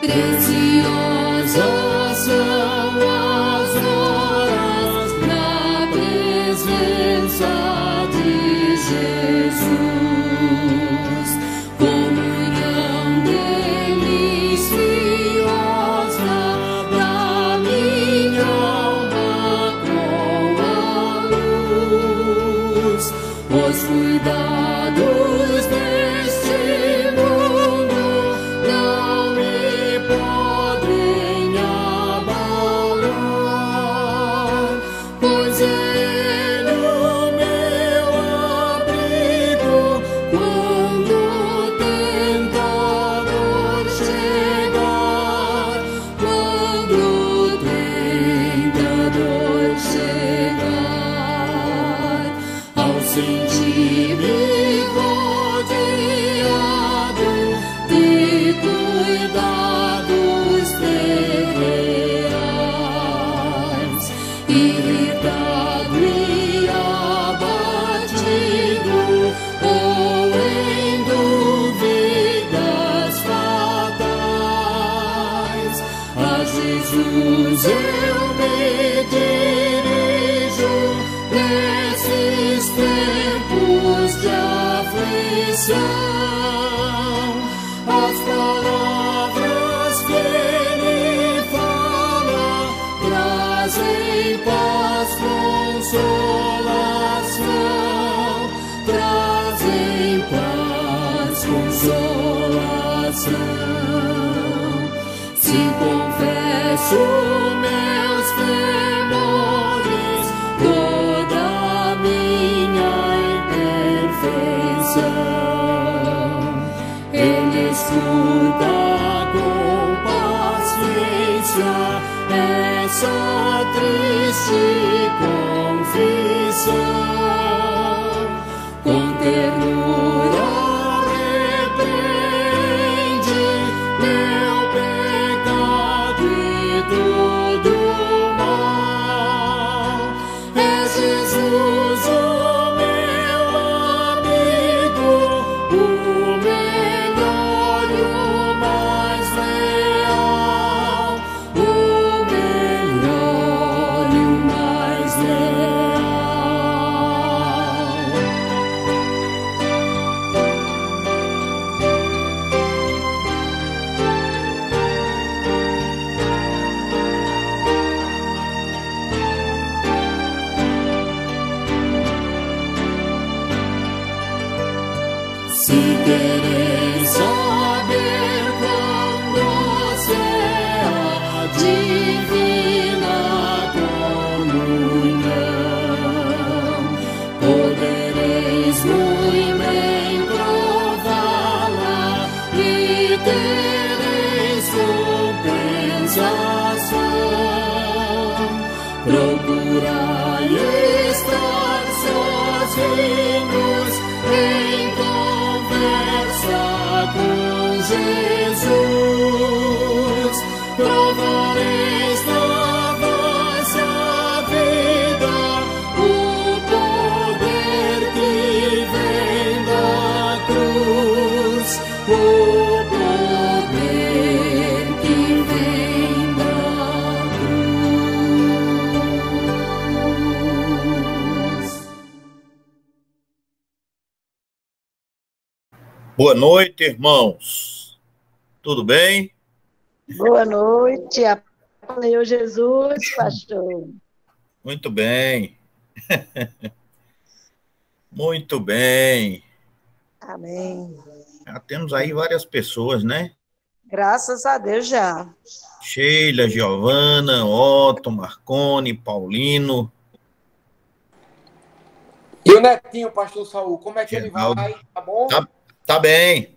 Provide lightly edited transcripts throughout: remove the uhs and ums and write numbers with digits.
Preciosas são as horas na presença de Jesus. Comunhão deliciosa da minha alma com a luz. Os cuidados deste mundo não me podem abalar, pois Ele o meu abrigo quando o tentador chegar, quando o tentador chegar. Ao sentir-me rodeado de cuidados terrenais, irritado e abatido, ou em dúvidas fatais, a Jesus eu me dirijo nesses tempos de aflição. As palavras que Ele fala trazem paz, consolação, trazem paz, consolação. Se confesso meus temores, toda a minha imperfeição, Ele escuta com paciência essa triste confissão. Com ternura repreende meu pecado e todo mal. É Jesus o meu amigo, o melhor e o mais leal, o melhor e o mais leal. Se quereis saber quão doce é a divina comunhão, podereis muito bem prová-la e tereis compensação. Procurai estar sozinhos em conversa com Jesus. Provareis na vossa vida o poder que vem da cruz, o poder que vem da cruz. Boa noite, irmãos. Tudo bem? Boa noite, a paz do Senhor Jesus, pastor. Muito bem. Muito bem. Amém. Já temos aí várias pessoas, né? Graças a Deus já. Sheila, Giovana, Otto, Marcone, Paulino. E o netinho, pastor Saul, como é que Geraldo. ele vai? Tá bom? Tá bem.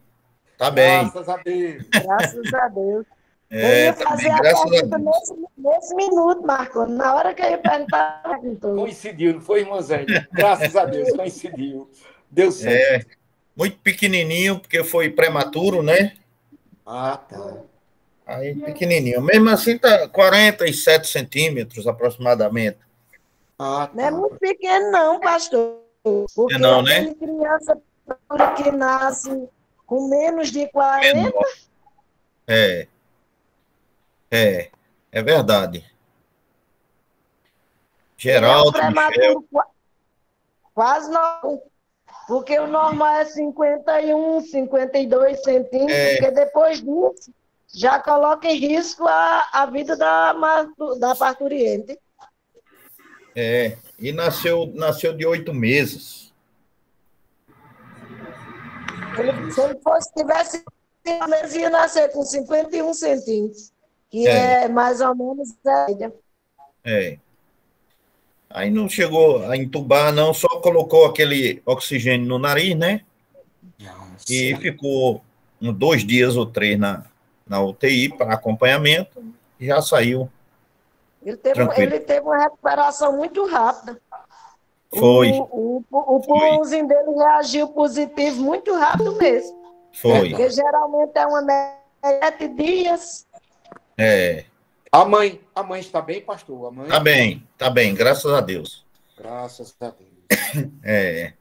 Tá bem. Graças a Deus. Graças a Deus. Eu É, ia tá fazer bem, a graças a pergunta Deus. nesse minuto, Marco. Na hora que eu ia perguntar, perguntou. Coincidiu, não foi, irmã Zélia? Graças a Deus, coincidiu. Deu certo. Muito pequenininho, porque foi prematuro, né? Ah, tá. Aí, pequenininho. Mesmo assim, tá 47 centímetros, aproximadamente. Ah, Não é tá. muito pequeno, não, pastor. Porque Não, né? aquele criança que nasce com menos de 40, Menor. É. É verdade. Ele é um Geraldo, Michel, prematuro quase não, porque o normal é 51, 52 centímetros, é, porque depois disso já coloca em risco a vida da parturiente. e nasceu de 8 meses. Se ele tivesse 5 meses, ia nascer com 51 centímetros, que É, é mais ou menos a média. é. Aí não chegou a entubar, não, só colocou aquele oxigênio no nariz, né? E Nossa. ficou 2 dias ou 3 na UTI para acompanhamento e já saiu tranquilo. Ele teve uma recuperação muito rápida. Foi, O foi, pulmãozinho dele reagiu positivo muito rápido mesmo. foi. Porque geralmente é uma média de 7 dias. É, A mãe está bem, pastor? A mãe? tá bem, graças a Deus. Graças a Deus. É,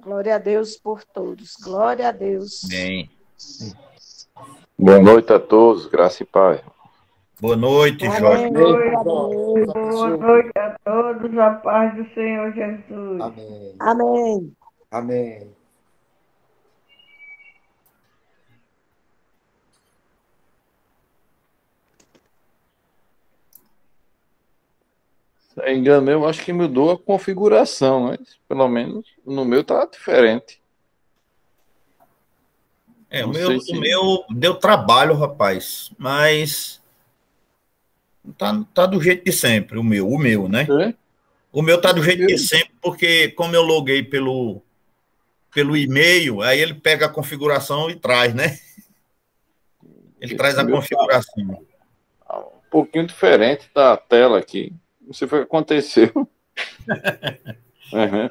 Glória a Deus por todos. Glória a Deus. bem. Boa noite a todos, graça e paz. Boa noite, Jorge. Amém. Amém, Glória a Jorge. Deus. Deus Boa abençoe. noite a todos, a paz do Senhor Jesus. Amém. Amém. Amém. Se não me engano, eu acho que mudou a configuração, mas pelo menos no meu tá diferente. O Não meu, sei o se. meu deu trabalho, rapaz, mas tá do jeito de sempre, o meu, né? É? O meu tá do O jeito de meu- sempre, porque como eu loguei pelo e-mail, aí ele pega a configuração e traz, né? Ele Esse traz a meu tá configuração. um pouquinho diferente da tela aqui. Não sei o que aconteceu. Uhum.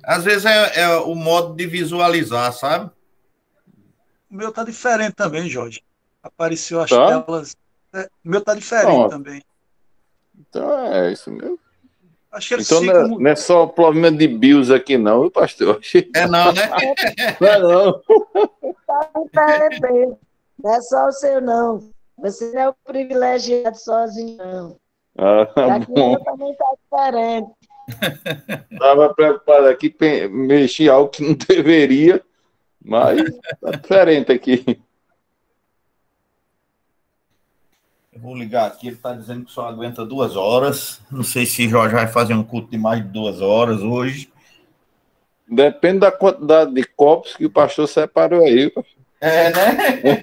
Às vezes é o modo de visualizar, sabe? O meu tá diferente também, Jorge. Apareceu as Tá? telas. O meu tá diferente Não, também. então é isso mesmo. Acho que eles Então ficam. não é só problema de BIOS aqui, não, viu, pastor? Não, né? Não é não. Tá diferente mesmo. Não é só o seu, não. Você não é o privilegiado sozinho, não. Ah, Aqui o bom. meu também tá diferente. Estava preocupado aqui, mexi algo que não deveria, mas tá diferente aqui. Eu vou ligar aqui, ele está dizendo que só aguenta 2 horas. Não sei se Jorge vai fazer um culto de mais de 2 horas hoje. Depende da quantidade de copos que o pastor separou aí. Né?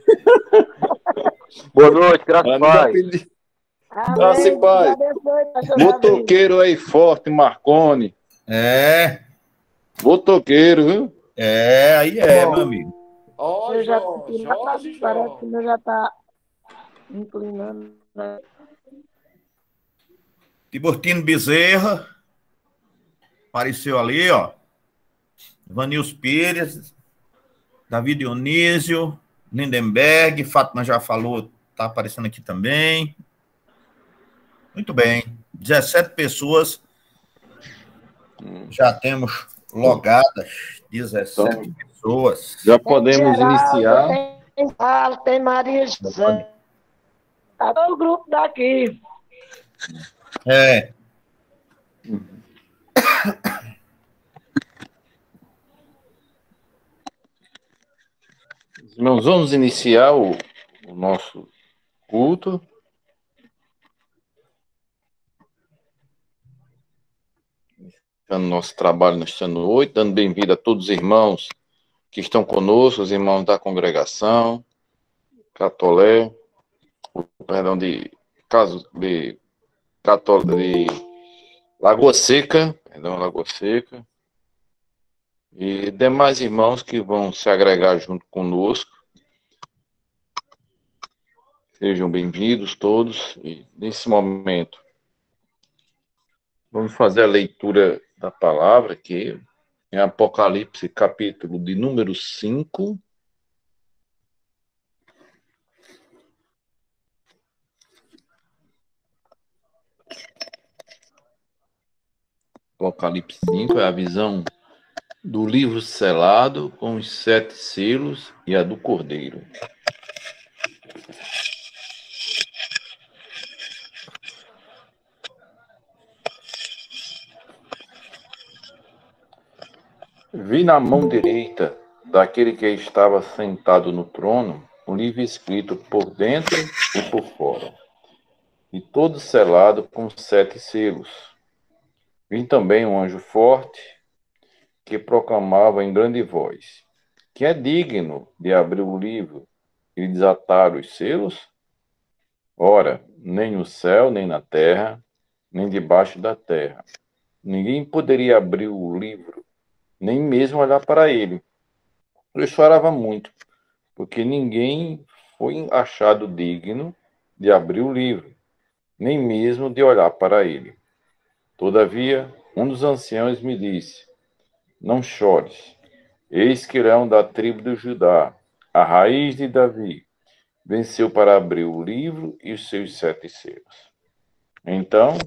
Boa noite, graças Mas a não paz. depende. Amém. e paz. Deus abençoe, pastor Davi. Motoqueiro aí forte, Marconi. Motoqueiro, viu? Aí meu amigo. Ó, Eu já Jorge, parece que o meu já está inclinando. Né? Tiburtino Bezerra. Apareceu ali, ó. Vanils Pires. Davi Dionísio. Lindenberg. Fátima já falou, tá aparecendo aqui também. Muito bem. 17 pessoas. Já temos logadas 17 pessoas. Já podemos Geraldo, iniciar. Tem Paulo, tem Maria José. Tá todo o grupo daqui. Irmãos, vamos iniciar o nosso culto. Iniciando nosso trabalho nesta noite, dando bem-vindo a todos os irmãos que estão conosco, os irmãos da congregação, Catolé, perdão, de Lagoa Seca, Lagoa Seca, e demais irmãos que vão se agregar junto conosco. Sejam bem-vindos todos. E nesse momento, vamos fazer a leitura da palavra aqui, em Apocalipse, capítulo de número 5. Apocalipse 5 é a visão do livro selado com os 7 selos e a do Cordeiro. Vi na mão direita daquele que estava sentado no trono um livro escrito por dentro e por fora, e todo selado com 7 selos. Vi também um anjo forte que proclamava em grande voz: que é digno de abrir o livro e desatar os selos? Ora, nem no céu, nem na terra, nem debaixo da terra. Ninguém poderia abrir o livro, nem mesmo olhar para ele. Eu chorava muito, porque ninguém foi achado digno de abrir o livro, nem mesmo de olhar para ele. Todavia, um dos anciãos me disse: não chores. Eis que Leão da tribo de Judá, a raiz de Davi, venceu para abrir o livro e os seus 7 selos. Então,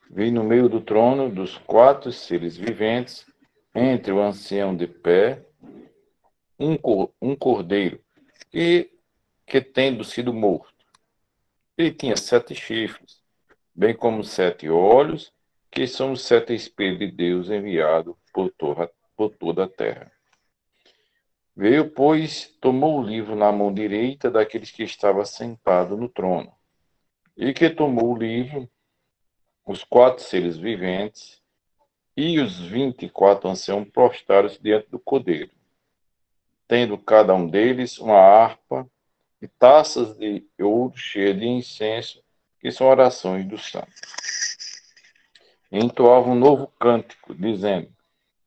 vi no meio do trono dos 4 seres viventes, entre o ancião de pé, um cordeiro, que tendo sido morto. Ele tinha 7 chifres, bem como 7 olhos, que são os 7 Espíritos de Deus enviados por toda a terra. Veio, pois, tomou o livro na mão direita daqueles que estava sentado no trono. E que tomou o livro, os 4 seres viventes e os 24 anciãos prostraram-se diante do cordeiro, tendo cada um deles uma harpa e taças de ouro cheias de incenso, que são orações dos santos. E entoavam um novo cântico, dizendo: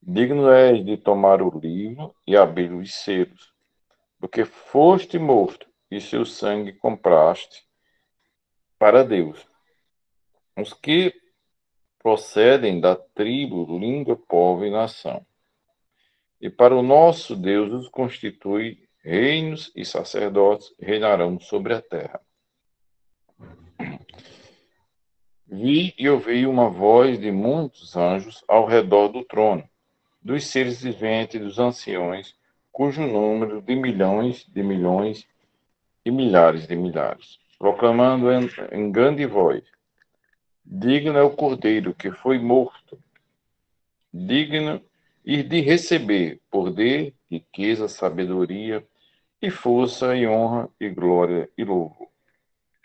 digno és de tomar o livro e abrir os selos, porque foste morto e seu sangue compraste para Deus os que procedem da tribo, língua, povo e nação. E para o nosso Deus os constitui reinos e sacerdotes, reinarão sobre a terra. Vi e ouvi uma voz de muitos anjos ao redor do trono, dos seres viventes e dos anciões, cujo número de milhões e milhares de milhares, proclamando em grande voz: digno é o cordeiro que foi morto, digno e de receber poder, riqueza, sabedoria e força e honra e glória e louvor.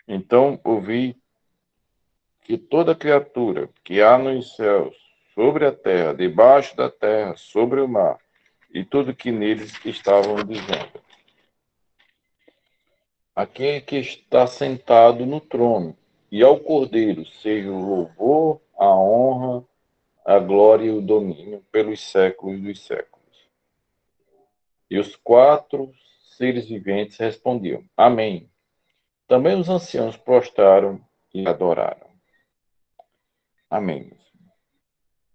Então ouvi que toda criatura que há nos céus, sobre a terra, debaixo da terra, sobre o mar, e tudo que neles estavam dizendo: aquele que está sentado no trono, e ao Cordeiro seja o louvor, a honra, a glória e o domínio pelos séculos dos séculos. E os 4 seres viventes respondiam: amém. Também os anciãos prostraram e adoraram. Amém.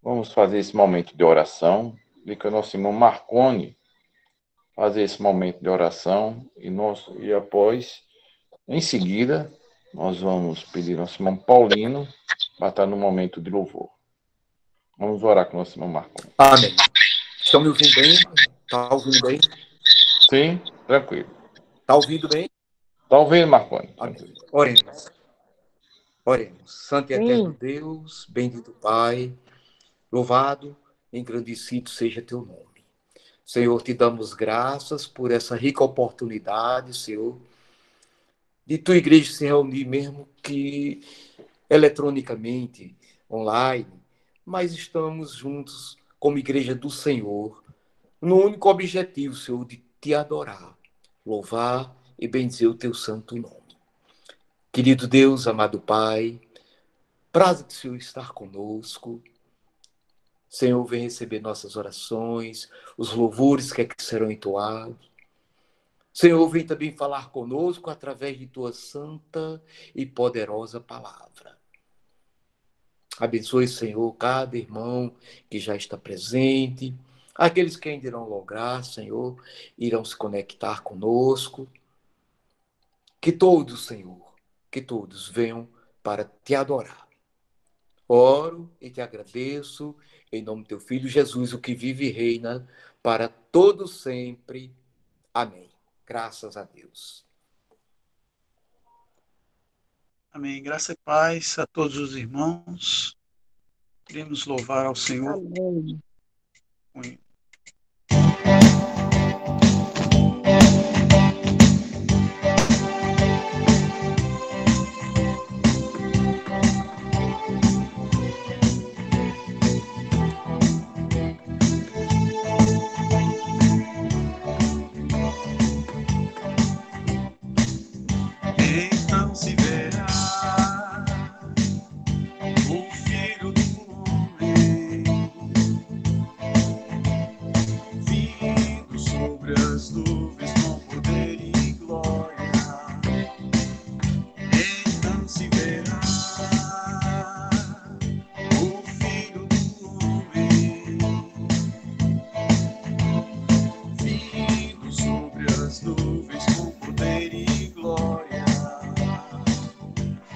Vamos fazer esse momento de oração. E que o nosso irmão Marconi fazer esse momento de oração. E após, em seguida, nós vamos pedir ao nosso irmão Paulino para estar no momento de louvor. Vamos orar com o nosso irmão Marconi. Amém. Estão me ouvindo bem? Está ouvindo bem? Sim, tranquilo. Está ouvindo bem? Está ouvindo, Marconi? Amém. Oremos. Oremos. Santo e eterno Sim. Deus, bendito Pai, louvado, engrandecido seja teu nome. Senhor, te damos graças por essa rica oportunidade, Senhor, de tua igreja se reunir, mesmo que eletronicamente, online, mas estamos juntos como igreja do Senhor, no único objetivo, Senhor, de te adorar, louvar e bendizer o teu santo nome. Querido Deus, amado Pai, praza-te, Senhor, estar conosco. Senhor, vem receber nossas orações, os louvores que aqui serão entoados. Senhor, vem também falar conosco através de tua santa e poderosa palavra. Abençoe, Senhor, cada irmão que já está presente, aqueles que ainda irão lograr, Senhor, irão se conectar conosco. Que todos, Senhor, que todos venham para te adorar. Oro e te agradeço em nome do teu Filho Jesus, o que vive e reina para todo sempre. Amém. Graças a Deus. Amém. Graça e paz a todos os irmãos. Queremos louvar ao Senhor Amém. com as nuvens com poder e glória.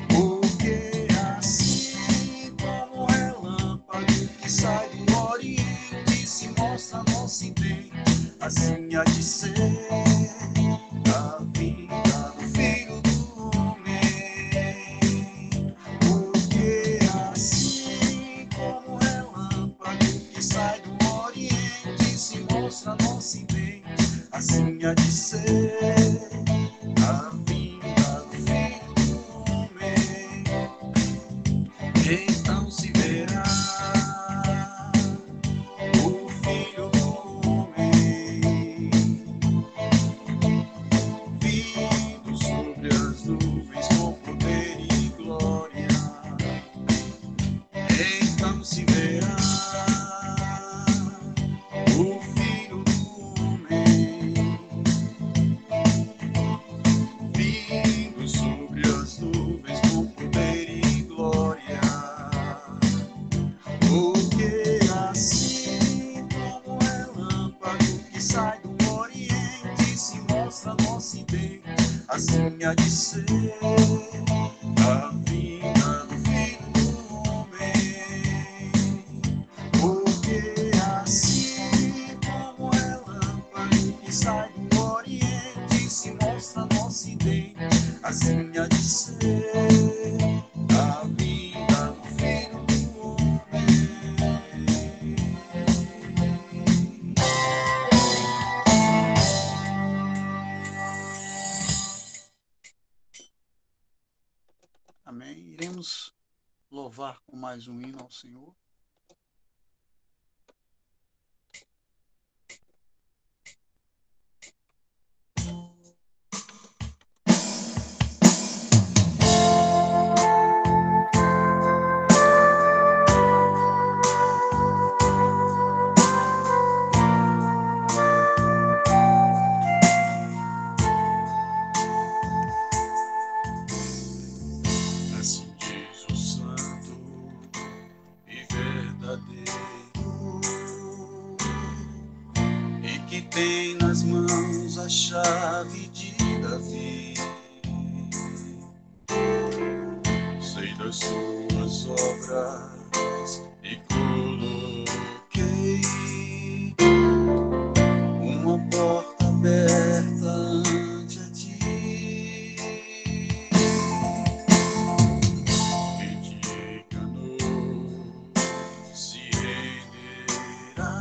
Porque assim como o relâmpago que sai do Oriente se mostra no Ocidente, assim há de ser a vida do Filho do Homem. Porque assim como o relâmpago que sai do Oriente se mostra no Ocidente, assim há de ser a vida do Filho do Homem. Então se verá o Filho do Homem vindo sobre as nuvens com poder e glória. Então se verá o Filho do Homem vindo sobre as nuvens com poder e glória. Porque assim como o relâmpago que sai do Oriente se mostra no Ocidente, assim há de ser a vinda do Filho do Homem. Porque assim como o relâmpago que sai do Oriente se mostra no Ocidente, assim há de ser a vinda do Filho do Homem. Amém. Iremos louvar com mais um hino ao Senhor. Assim diz o Santo e verdadeiro, e que tem nas mãos a chave de Davi. Sei das suas obras e coloquei uma porta aberta ante a ti. Quem te enganou se renderá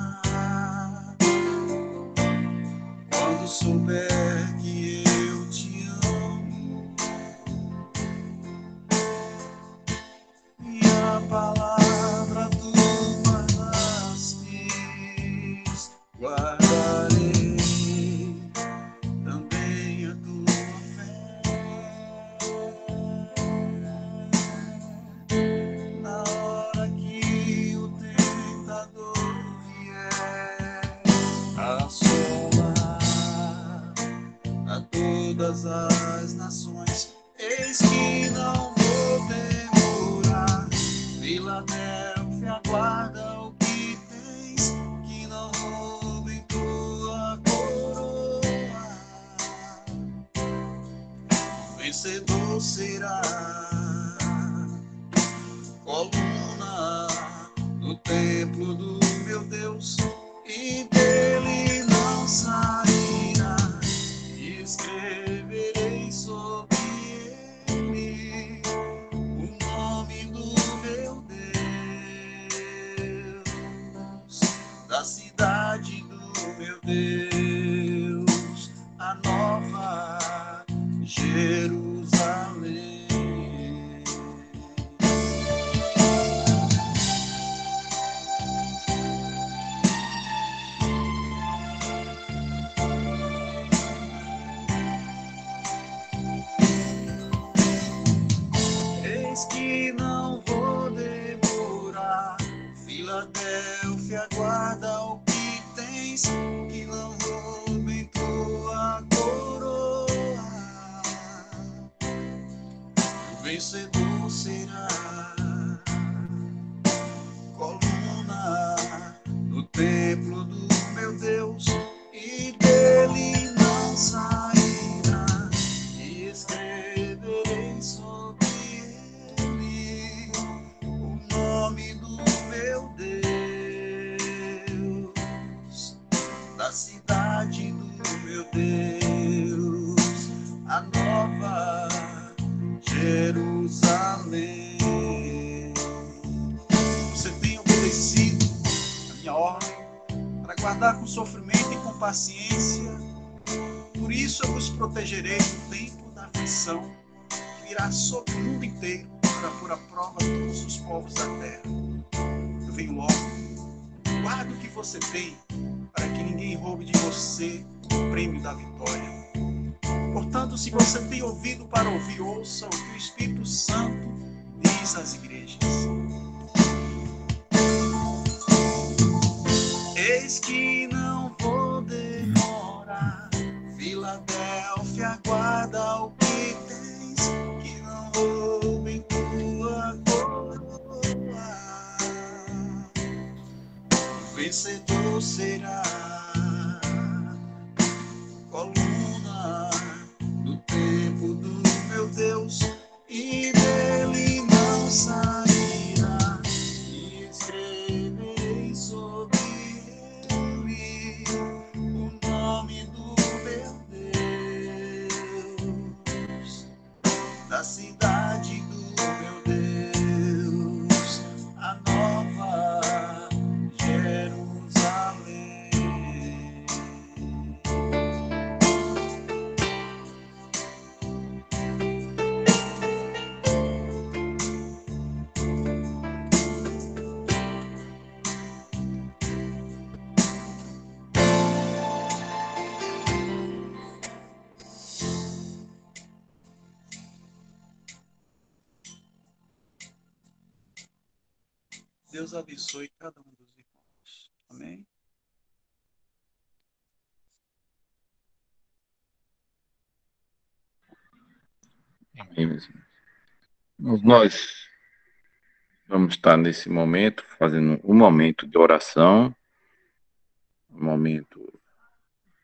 quando souber que eu te amo. E a palavra tu guardastes, guardarei também a tua fé. Na hora que o tentador vier assolar a todas as nações, eis que não vou demorar. Filadélfia, guarda o que tens, que não roubem tua coroa. Vencedor será, coluna no templo do meu Deus, e dele não sairá. Escreverei sobre ele o nome do meu Deus, da cidade do meu Deus, a nova Jerusalém. Eis que não vou demorar. Filadélfia, guarda o que tens, que não roubem tua coroa. O vencedor será, coluna no templo do meu Deus, e dele não sai. a nova Jerusalém. Você tem obedecido a minha ordem para guardar com sofrimento e com paciência. Por isso eu vos protegerei no tempo da aflição que virá sobre o mundo inteiro para pôr à prova todos os povos da terra. Eu venho logo. Guarde o que você tem para que ninguém roube de você o prêmio da vitória. Portanto, se você tem ouvido para ouvir, ouça o que o Espírito Santo diz às igrejas. Eis que não vou demorar, Filadélfia, guarda o que tens, que não roubem tua coroa. O vencedor será coluna do templo do meu Deus, e dele não sairá. E escreverei sobre ele o nome do meu Deus, da cidade do meu Deus, a nova Jerusalém. Deus abençoe cada um dos irmãos. Amém? Amém, meus irmãos. Nós vamos estar nesse momento fazendo um momento de oração, um momento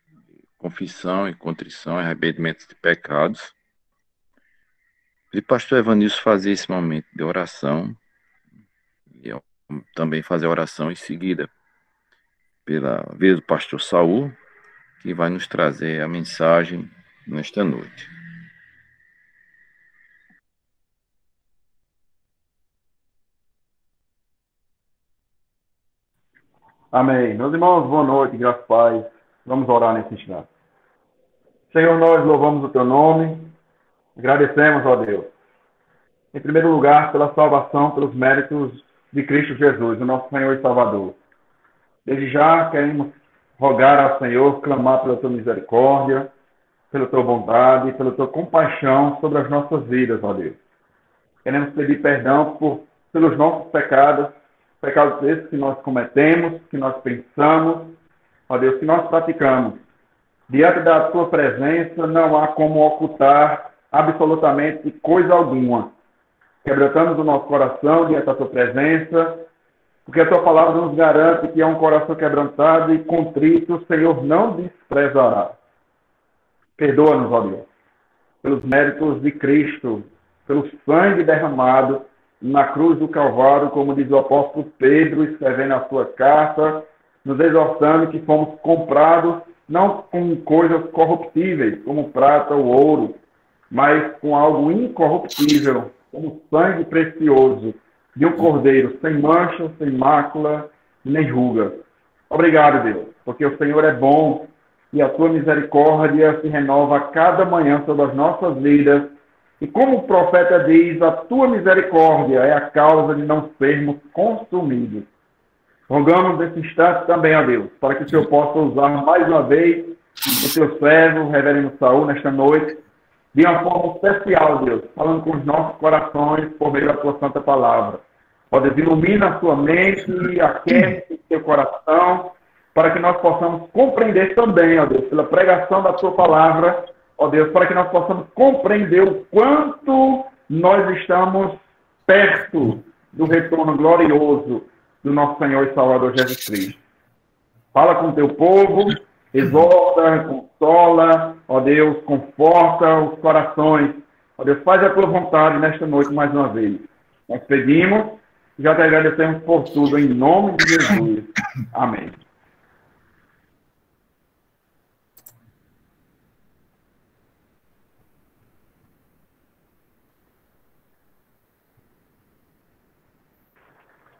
de confissão e contrição e arrependimento de pecados. E o pastor Evanilson fazer esse momento de oração e eu também fazer a oração em seguida pela vida do pastor Saul, que vai nos trazer a mensagem nesta noite. Amém. Meus irmãos, boa noite, graças a Deus. Vamos orar nesse instante. Senhor, nós louvamos o teu nome, agradecemos, ó Deus, em primeiro lugar, pela salvação, pelos méritos de Cristo Jesus, o nosso Senhor e Salvador. Desde já queremos rogar ao Senhor, clamar pela tua misericórdia, pela tua bondade, pela tua compaixão sobre as nossas vidas, ó Deus. Queremos pedir perdão pelos nossos pecados esses que nós cometemos, que nós pensamos, ó Deus, que nós praticamos. Diante da tua presença não há como ocultar absolutamente coisa alguma. Quebrantamos o nosso coração diante da tua presença, porque a tua palavra nos garante que é um coração quebrantado e contrito, o Senhor não desprezará. Perdoa-nos, ó Deus, pelos méritos de Cristo, pelo sangue derramado na cruz do Calvário, como diz o apóstolo Pedro, escrevendo a sua carta, nos exortando que fomos comprados não com coisas corruptíveis, como prata ou ouro, mas com algo incorruptível, como sangue precioso de um cordeiro, sem mancha, sem mácula, nem ruga. Obrigado, Deus, porque o Senhor é bom e a tua misericórdia se renova a cada manhã sobre as nossas vidas. E como o profeta diz, a tua misericórdia é a causa de não sermos consumidos. Rogamos nesse instante também, ó Deus, para que o Senhor possa usar mais uma vez o teu servo, o reverendo Saul, nesta noite, de uma forma especial, Deus, falando com os nossos corações por meio da tua santa palavra. Ó Deus, ilumina a sua mente e aquece o teu coração, para que nós possamos compreender também, ó Deus, pela pregação da tua palavra, ó Deus, para que nós possamos compreender o quanto nós estamos perto do retorno glorioso do nosso Senhor e Salvador Jesus Cristo. Fala com o teu povo, exorta, consola, ó Deus, conforta os corações. Ó Deus, faz a tua vontade nesta noite mais uma vez. Nós pedimos e já te agradecemos por tudo, em nome de Jesus. Amém.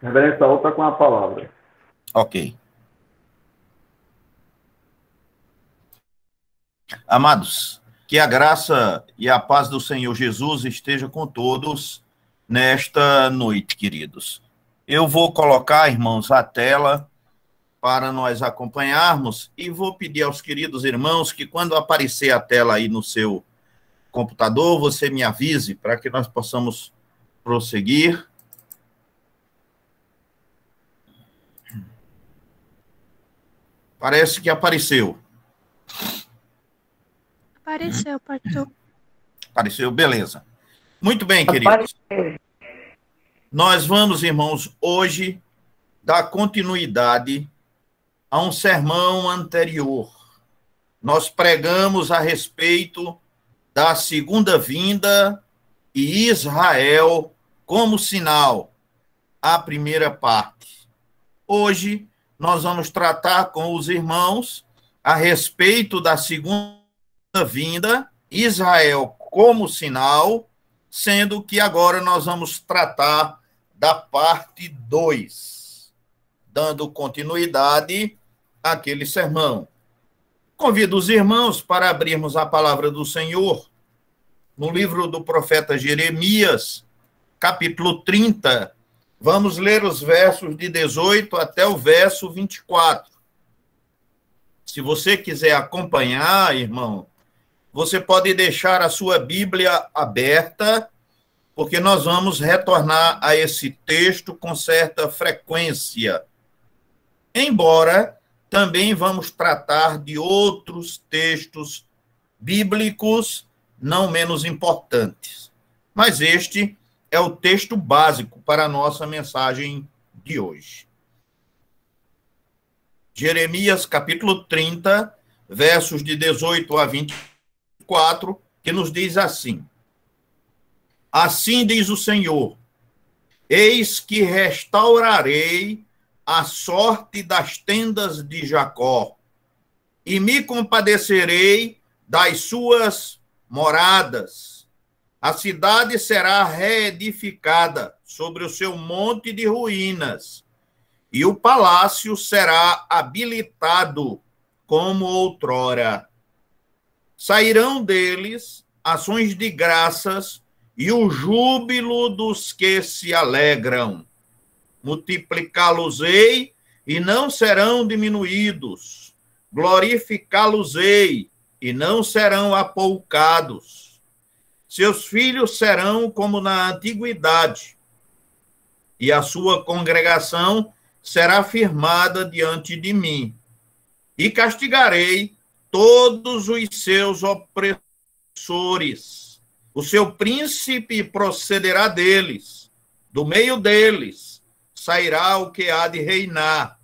Reverendo Saul está com a palavra. Ok. Amados, que a graça e a paz do Senhor Jesus esteja com todos nesta noite, queridos. Eu vou colocar, irmãos, a tela para nós acompanharmos e vou pedir aos queridos irmãos que quando aparecer a tela aí no seu computador, você me avise para que nós possamos prosseguir. Parece que apareceu. Apareceu, pastor. Apareceu, beleza. Muito bem, queridos. Nós vamos, irmãos, hoje dar continuidade a um sermão anterior. Nós pregamos a respeito da segunda vinda e Israel como sinal, a primeira parte. Hoje, nós vamos tratar com os irmãos a respeito da segunda vinda, Israel como sinal, sendo que agora nós vamos tratar da parte 2, dando continuidade àquele sermão. Convido os irmãos para abrirmos a palavra do Senhor no livro do profeta Jeremias, capítulo 30. Vamos ler os versos de 18 até o verso 24. Se você quiser acompanhar, irmão, você pode deixar a sua Bíblia aberta, porque nós vamos retornar a esse texto com certa frequência. Embora também vamos tratar de outros textos bíblicos não menos importantes. Mas este é o texto básico para a nossa mensagem de hoje. Jeremias, capítulo 30, versos de 18 a 24, que nos diz assim: Assim diz o Senhor, eis que restaurarei a sorte das tendas de Jacó, e me compadecerei das suas moradas. A cidade será reedificada sobre o seu monte de ruínas, e o palácio será habilitado como outrora. Sairão deles ações de graças e o júbilo dos que se alegram. Multiplicá-los-ei e não serão diminuídos. Glorificá-los-ei e não serão apoucados. Seus filhos serão como na antiguidade, e a sua congregação será firmada diante de mim. E castigarei todos os seus opressores. O seu príncipe procederá deles, do meio deles sairá o que há de reinar.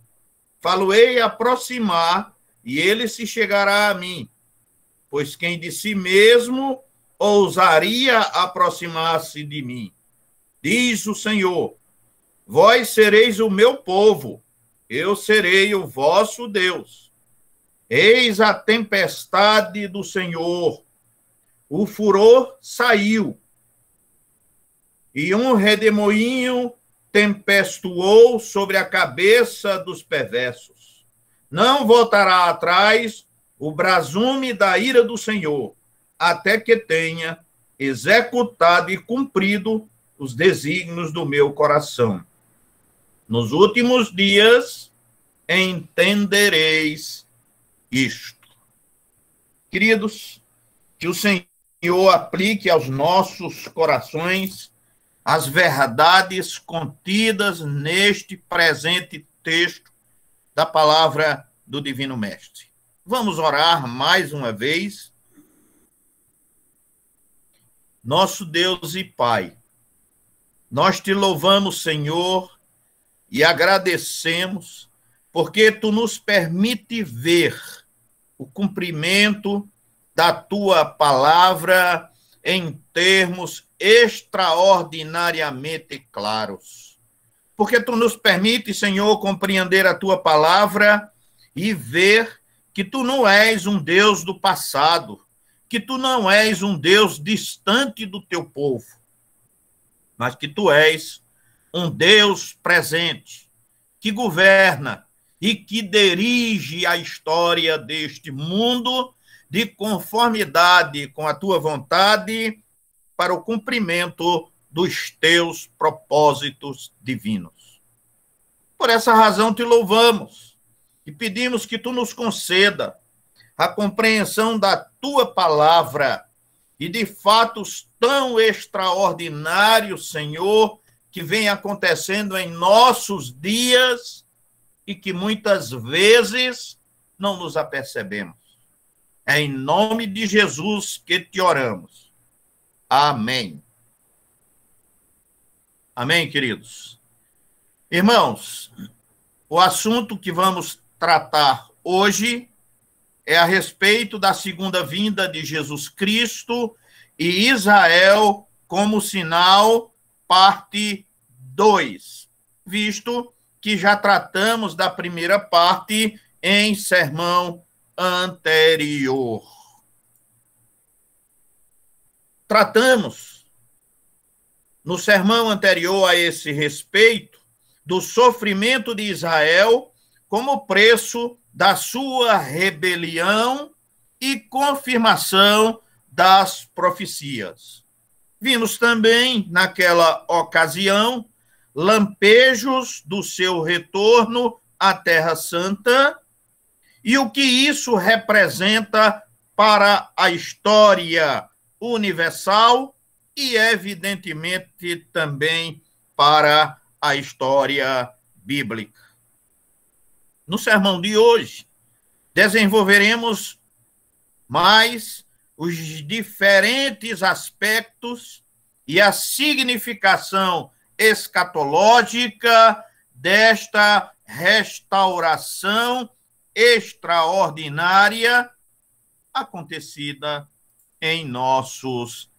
Falo-ei aproximar, e ele se chegará a mim, pois quem de si mesmo ousaria aproximar-se de mim? Diz o Senhor, vós sereis o meu povo, eu serei o vosso Deus. Eis a tempestade do Senhor, o furor saiu, e um redemoinho tempestuou sobre a cabeça dos perversos. Não voltará atrás o brasume da ira do Senhor, até que tenha executado e cumprido os desígnios do meu coração. Nos últimos dias entendereis isto. Queridos, que o Senhor aplique aos nossos corações as verdades contidas neste presente texto da palavra do Divino Mestre. Vamos orar mais uma vez. Nosso Deus e Pai, nós te louvamos, Senhor, e agradecemos, porque tu nos permite ver o cumprimento da tua palavra em termos extraordinariamente claros. Porque tu nos permite, Senhor, compreender a tua palavra e ver que tu não és um Deus do passado, que tu não és um Deus distante do teu povo, mas que tu és um Deus presente, que governa e que dirige a história deste mundo de conformidade com a tua vontade para o cumprimento dos teus propósitos divinos. Por essa razão te louvamos e pedimos que tu nos conceda a compreensão da tua palavra e de fatos tão extraordinários, Senhor, que vem acontecendo em nossos dias e que muitas vezes não nos apercebemos. É em nome de Jesus que te oramos. Amém. Amém, queridos. Irmãos, o assunto que vamos tratar hoje é a respeito da segunda vinda de Jesus Cristo e Israel como sinal, parte 2, visto que já tratamos da primeira parte em sermão anterior. Tratamos, no sermão anterior a esse respeito, do sofrimento de Israel como preço da sua rebelião e confirmação das profecias. Vimos também, naquela ocasião, lampejos do seu retorno à Terra Santa e o que isso representa para a história universal e, evidentemente, também para a história bíblica. No sermão de hoje, desenvolveremos mais os diferentes aspectos e a significação escatológica desta restauração extraordinária acontecida em nossos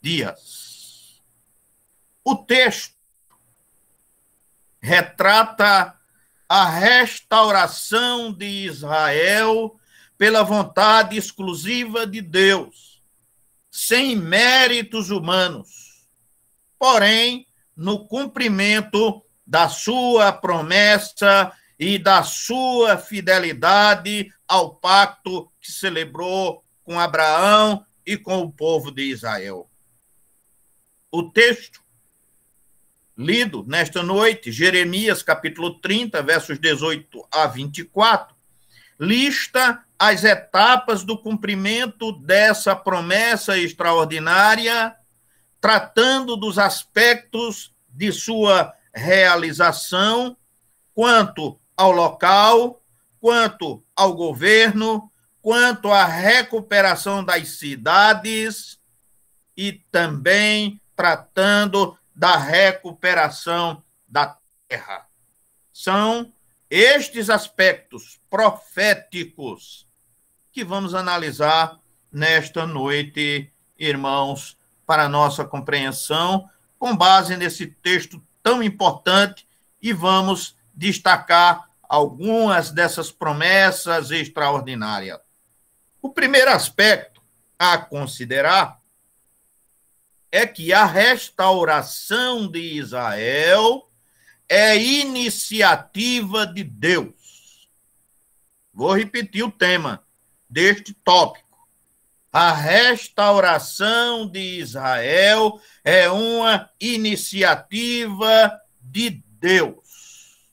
dias. O texto retrata a restauração de Israel pela vontade exclusiva de Deus, sem méritos humanos, porém, no cumprimento da sua promessa e da sua fidelidade ao pacto que celebrou com Abraão e com o povo de Israel. O texto lido nesta noite, Jeremias capítulo 30, versos 18 a 24, lista as etapas do cumprimento dessa promessa extraordinária, tratando dos aspectos de sua realização, quanto ao local, quanto ao governo, quanto à recuperação das cidades e também tratando da recuperação da terra. São estes aspectos proféticos que vamos analisar nesta noite, irmãos, para nossa compreensão, com base nesse texto tão importante, e vamos destacar algumas dessas promessas extraordinárias. O primeiro aspecto a considerar é que a restauração de Israel é iniciativa de Deus. Vou repetir o tema deste tópico. A restauração de Israel é uma iniciativa de Deus.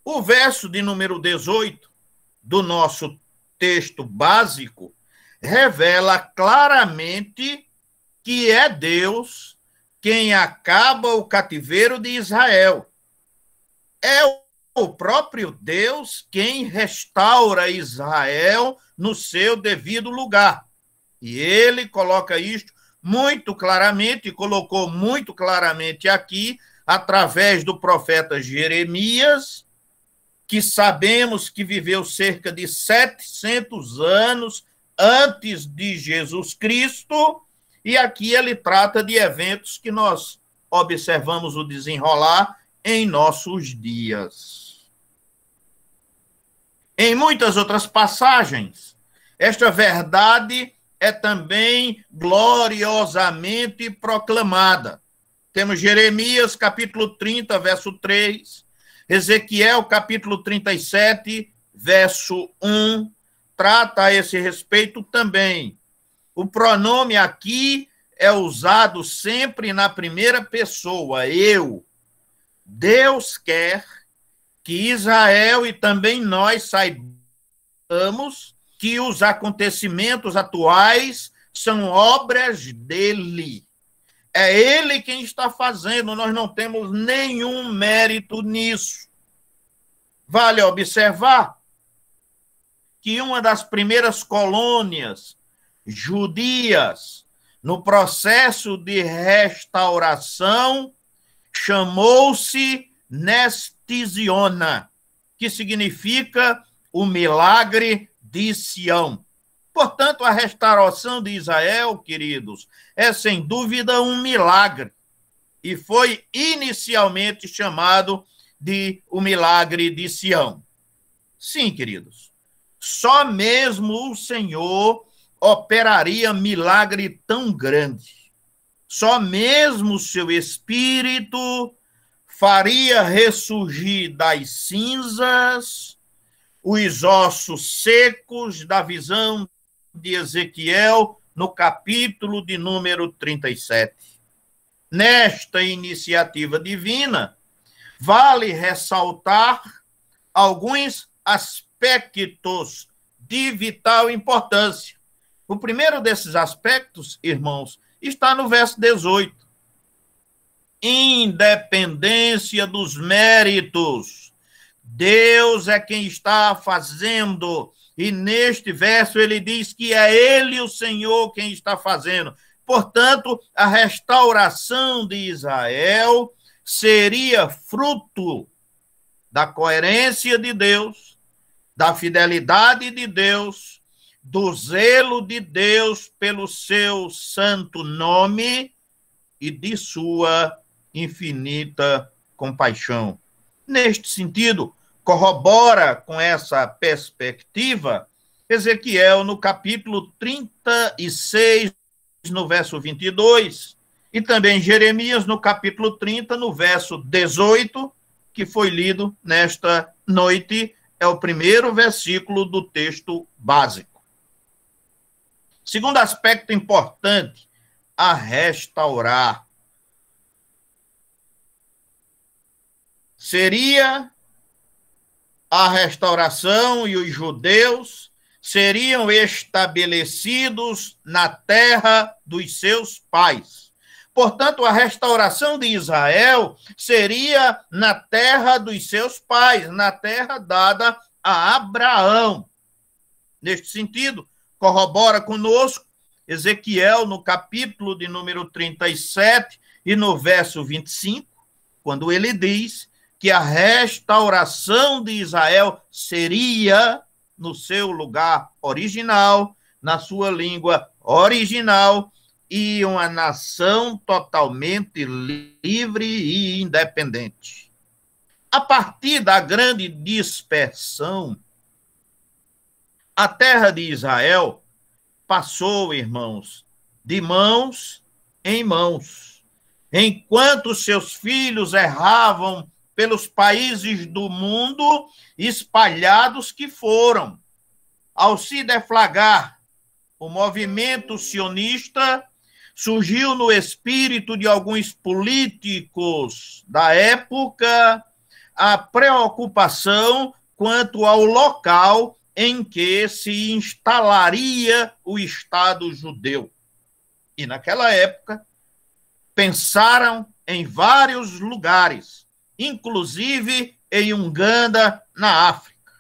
O verso de número 18 do nosso texto básico revela claramente que é Deus quem acaba o cativeiro de Israel. É o próprio Deus quem restaura Israel no seu devido lugar. E ele coloca isto muito claramente, colocou muito claramente aqui, através do profeta Jeremias, que sabemos que viveu cerca de 700 anos antes de Jesus Cristo, e aqui ele trata de eventos que nós observamos o desenrolar em nossos dias. Em muitas outras passagens, esta verdade é também gloriosamente proclamada, Temos Jeremias, capítulo 30, verso 3. Ezequiel, capítulo 37, verso 1. Trata a esse respeito também. O pronome aqui é usado sempre na primeira pessoa, eu. Deus quer que Israel e também nós saibamos que os acontecimentos atuais são obras dele. É ele quem está fazendo, nós não temos nenhum mérito nisso. Vale observar que uma das primeiras colônias judias no processo de restauração chamou-se Nestisiona, que significa o milagre de Sião. Portanto, a restauração de Israel, queridos, é sem dúvida um milagre e foi inicialmente chamado de o milagre de Sião. Sim, queridos, só mesmo o Senhor operaria milagre tão grande. Só mesmo o seu Espírito faria ressurgir das cinzas os ossos secos da visão de Ezequiel no capítulo de número 37. Nesta iniciativa divina, vale ressaltar alguns aspectos de vital importância. O primeiro desses aspectos, irmãos, está no verso 18. Independência dos méritos. Deus é quem está fazendo. E neste verso ele diz que é ele, o Senhor, quem está fazendo. Portanto, a restauração de Israel seria fruto da coerência de Deus, da fidelidade de Deus, do zelo de Deus pelo seu santo nome e de sua infinita compaixão. Neste sentido, corrobora com essa perspectiva Ezequiel no capítulo 36, no verso 22, e também Jeremias no capítulo 30, no verso 18, que foi lido nesta noite, é o primeiro versículo do texto básico. Segundo aspecto importante, a restaurar. Seria a restauração e os judeus seriam estabelecidos na terra dos seus pais. Portanto, a restauração de Israel seria na terra dos seus pais, na terra dada a Abraão. Neste sentido, corrobora conosco Ezequiel no capítulo de número 37 e no verso 25, quando ele diz que a restauração de Israel seria no seu lugar original, na sua língua original, e uma nação totalmente livre e independente. A partir da grande dispersão, a terra de Israel passou, irmãos, de mãos em mãos, enquanto seus filhos erravam pelos países do mundo espalhados que foram. Ao se deflagrar o movimento sionista, surgiu no espírito de alguns políticos da época a preocupação quanto ao local em que se instalaria o Estado judeu. E naquela época, pensaram em vários lugares, inclusive em Uganda, na África.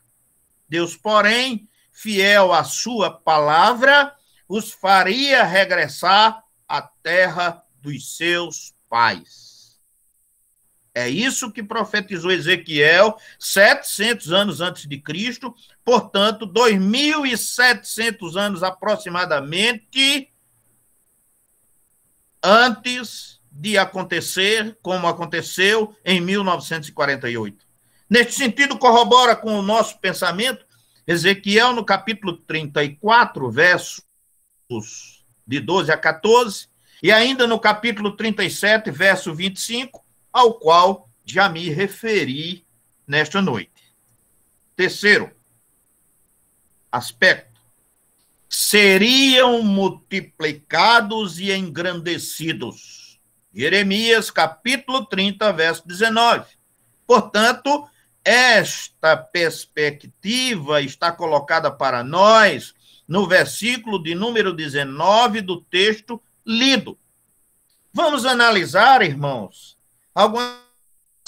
Deus, porém, fiel à sua palavra, os faria regressar à terra dos seus pais. É isso que profetizou Ezequiel 700 anos antes de Cristo, portanto, 2.700 anos aproximadamente antes de acontecer, como aconteceu em 1948. Neste sentido, corrobora com o nosso pensamento, Ezequiel, no capítulo 34, versos de 12 a 14, E ainda no capítulo 37, verso 25, ao qual já me referi nesta noite. Terceiro aspecto: seriam multiplicados e engrandecidos. Jeremias, capítulo 30, verso 19. Portanto, esta perspectiva está colocada para nós no versículo de número 19 do texto lido. Vamos analisar, irmãos, algumas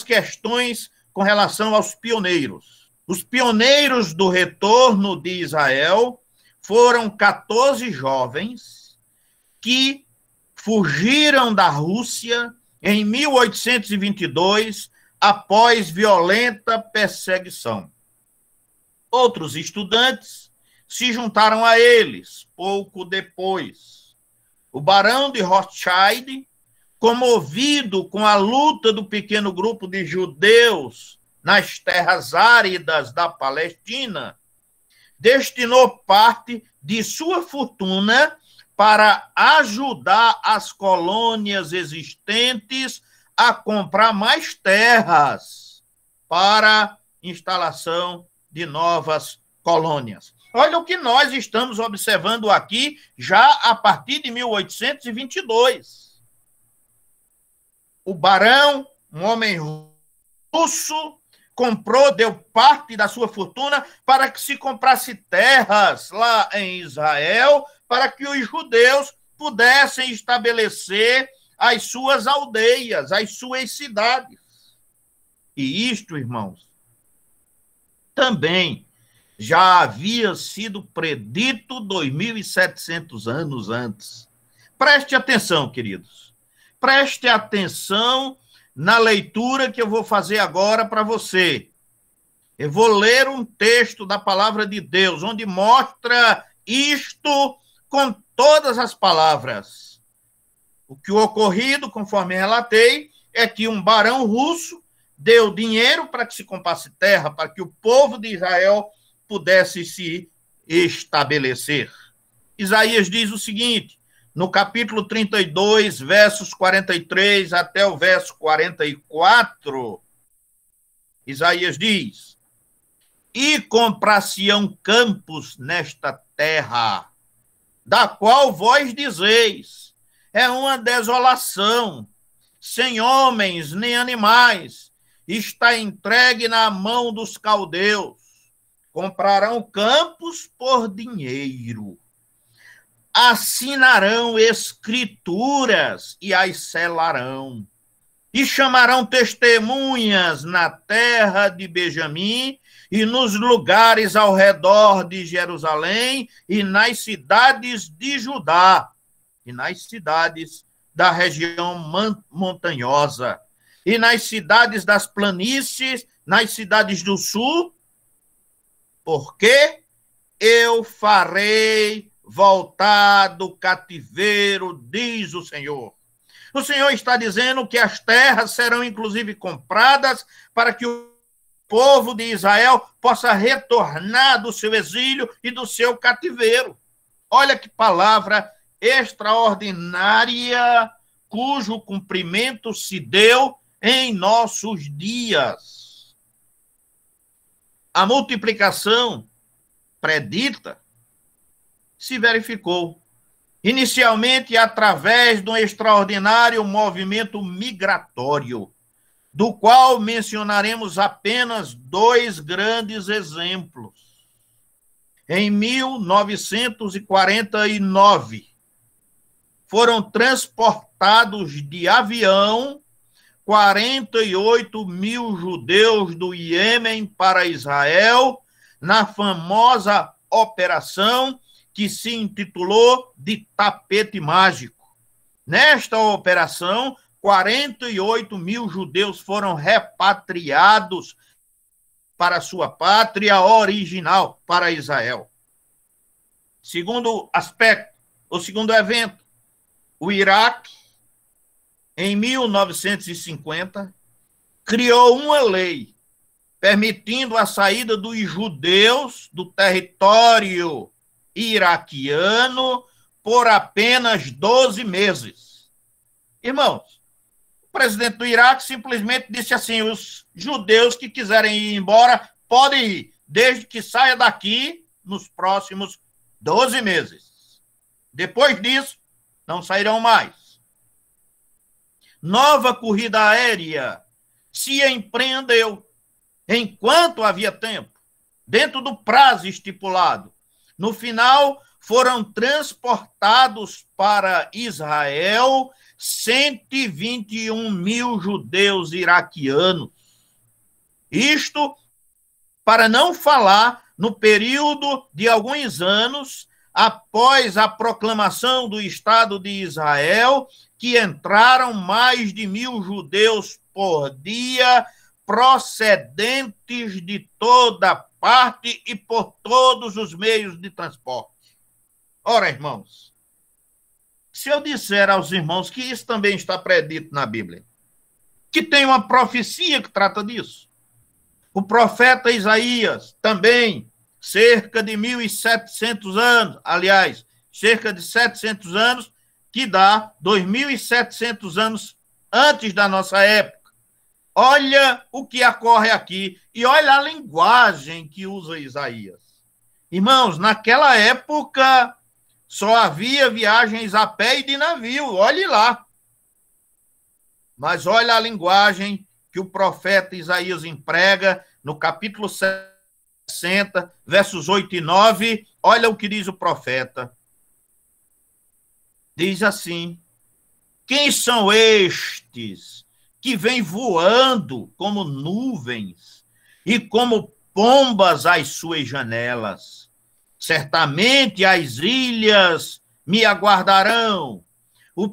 questões com relação aos pioneiros. Os pioneiros do retorno de Israel foram 14 jovens que fugiram da Rússia em 1822 após violenta perseguição. Outros estudantes se juntaram a eles pouco depois. O barão de Rothschild, comovido com a luta do pequeno grupo de judeus nas terras áridas da Palestina, destinou parte de sua fortuna para ajudar as colônias existentes a comprar mais terras para instalação de novas colônias. Olha o que nós estamos observando aqui já a partir de 1822. O barão, um homem russo, deu parte da sua fortuna para que se comprasse terras lá em Israel, para que os judeus pudessem estabelecer as suas aldeias, as suas cidades. E isto, irmãos, também já havia sido predito 2.700 anos antes. Preste atenção, queridos. Preste atenção na leitura que eu vou fazer agora para você. Eu vou ler um texto da palavra de Deus, onde mostra isto com todas as palavras. O que o ocorrido, conforme relatei, é que um barão russo deu dinheiro para que se comprasse terra, para que o povo de Israel pudesse se estabelecer. Isaías diz o seguinte, no capítulo 32, versos 43 até o verso 44, Isaías diz: e comprar-se-ão campos nesta terra, da qual vós dizeis, é uma desolação, sem homens nem animais, está entregue na mão dos caldeus. Comprarão campos por dinheiro. Assinarão escrituras e as selarão. E chamarão testemunhas na terra de Benjamim e nos lugares ao redor de Jerusalém e nas cidades de Judá e nas cidades da região montanhosa e nas cidades das planícies, nas cidades do sul, porque eu farei voltar do cativeiro, diz o Senhor. O Senhor está dizendo que as terras serão inclusive compradas para que o povo de Israel possa retornar do seu exílio e do seu cativeiro. Olha que palavra extraordinária, cujo cumprimento se deu em nossos dias. A multiplicação predita se verificou, inicialmente através de um extraordinário movimento migratório, do qual mencionaremos apenas dois grandes exemplos. Em 1949, foram transportados de avião 48 mil judeus do Iêmen para Israel, na famosa operação que se intitulou de Tapete Mágico. Nesta operação, 48 mil judeus foram repatriados para sua pátria original, para Israel. Segundo aspecto, o segundo evento, o Iraque, em 1950, criou uma lei permitindo a saída dos judeus do território iraquiano por apenas 12 meses. Irmãos, o presidente do Iraque simplesmente disse assim: os judeus que quiserem ir embora podem ir, desde que saia daqui nos próximos 12 meses. Depois disso, não sairão mais. Nova corrida aérea se empreendeu enquanto havia tempo, dentro do prazo estipulado. No final, foram transportados para Israel 121 mil judeus iraquianos. Isto para não falar no período de alguns anos após a proclamação do Estado de Israel, que entraram mais de 1.000 judeus por dia, procedentes de toda parte e por todos os meios de transporte. Ora, irmãos, se eu disser aos irmãos que isso também está predito na Bíblia, que tem uma profecia que trata disso, o profeta Isaías também, cerca de 1.700 anos, aliás, cerca de 700 anos, que dá 2.700 anos antes da nossa época. Olha o que ocorre aqui e olha a linguagem que usa Isaías. Irmãos, naquela época só havia viagens a pé e de navio, olhe lá. Mas olha a linguagem que o profeta Isaías emprega no capítulo 60, versos 8 e 9. Olha o que diz o profeta. Diz assim: quem são estes que vêm voando como nuvens e como pombas às suas janelas? Certamente as ilhas me aguardarão,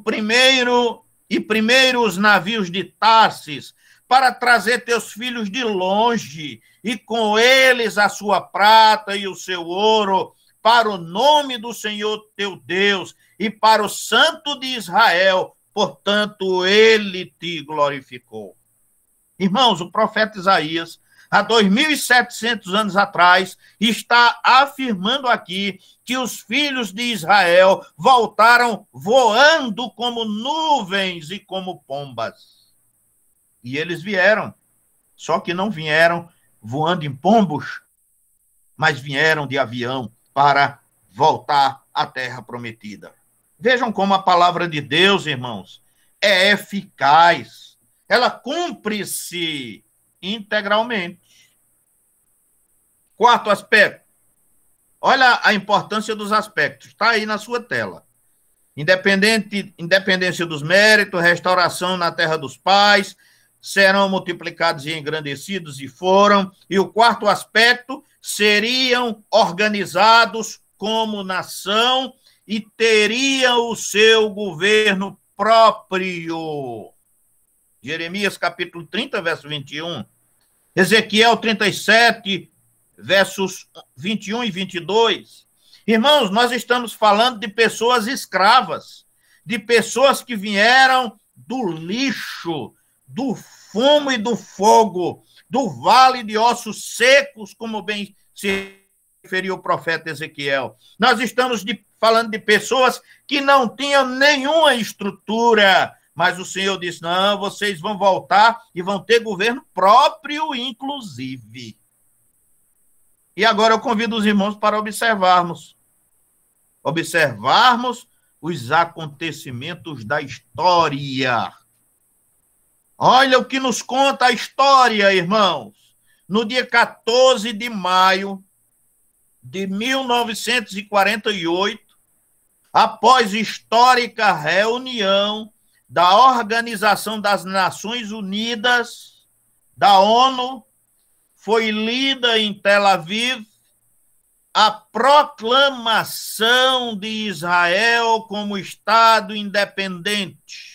primeiro os navios de Tarsis, para trazer teus filhos de longe, e com eles a sua prata e o seu ouro, para o nome do Senhor teu Deus, e para o Santo de Israel, portanto ele te glorificou. Irmãos, o profeta Isaías, há 2.700 anos atrás, está afirmando aqui que os filhos de Israel voltaram voando como nuvens e como pombas. E eles vieram, só que não vieram voando em pombos, mas vieram de avião para voltar à terra prometida. Vejam como a palavra de Deus, irmãos, é eficaz. Ela cumpre-se integralmente. Quarto aspecto. Olha a importância dos aspectos. Está aí na sua tela. Independência dos méritos, restauração na terra dos pais, serão multiplicados e engrandecidos, e foram. E o quarto aspecto, seriam organizados como nação e teriam o seu governo próprio. Jeremias capítulo 30, verso 21. Ezequiel 37, versos 21 e 22. Irmãos, nós estamos falando de pessoas escravas, de pessoas que vieram do lixo, do fumo e do fogo, do vale de ossos secos, como bem se referiu o profeta Ezequiel. Nós estamos falando de pessoas que não tinham nenhuma estrutura, mas o Senhor disse: não, vocês vão voltar e vão ter governo próprio, inclusive. E agora eu convido os irmãos para observarmos os acontecimentos da história. Olha o que nos conta a história, irmãos. No dia 14 de maio de 1948, após histórica reunião da Organização das Nações Unidas, da ONU, foi lida em Tel Aviv a proclamação de Israel como Estado independente.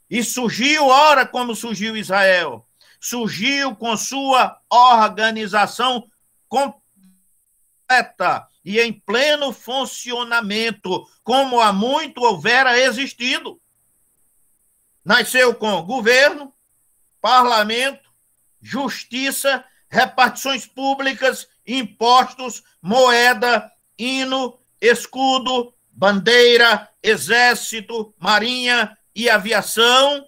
E surgiu, ora, como surgiu Israel? Surgiu com sua organização completa e em pleno funcionamento, como há muito houvera existido. Nasceu com governo, parlamento, justiça, repartições públicas, impostos, moeda, hino, escudo, bandeira, exército, marinha, e aviação,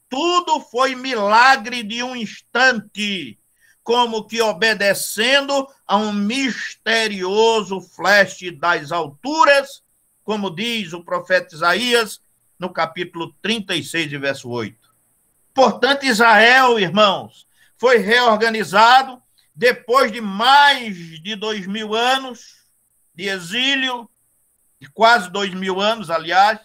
tudo foi milagre de um instante, como que obedecendo a um misterioso flash das alturas, como diz o profeta Isaías, no capítulo 36, verso 8. Portanto, Israel, irmãos, foi reorganizado depois de mais de 2000 anos de exílio, de quase 2000 anos, aliás,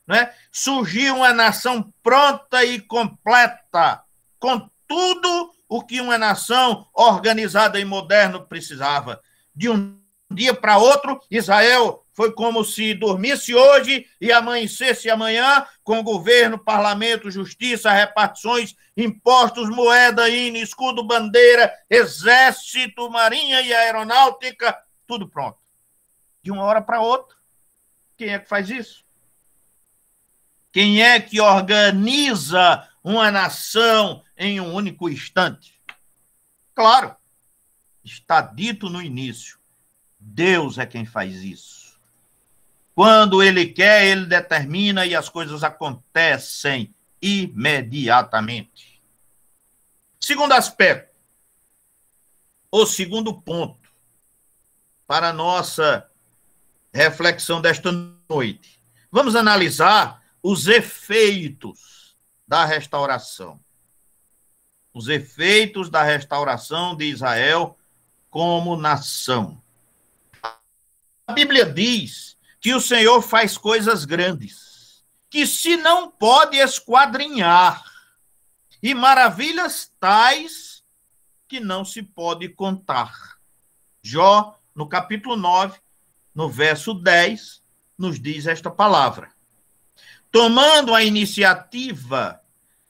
né? Surgiu uma nação pronta e completa, com tudo o que uma nação organizada e moderna precisava. De um dia para outro, Israel foi como se dormisse hoje e amanhecesse amanhã, com governo, parlamento, justiça, repartições, impostos, moeda, hino, escudo, bandeira, exército, marinha e aeronáutica, tudo pronto. De uma hora para outra. Quem é que faz isso? Quem é que organiza uma nação em um único instante? Claro, está dito no início. Deus é quem faz isso. Quando ele quer, ele determina e as coisas acontecem imediatamente. Segundo aspecto, o segundo ponto para a nossa reflexão desta noite. Vamos analisar os efeitos da restauração. Os efeitos da restauração de Israel como nação. A Bíblia diz que o Senhor faz coisas grandes, que se não pode esquadrinhar, e maravilhas tais que não se pode contar. Jó, no capítulo 9, no verso 10, nos diz esta palavra. Tomando a iniciativa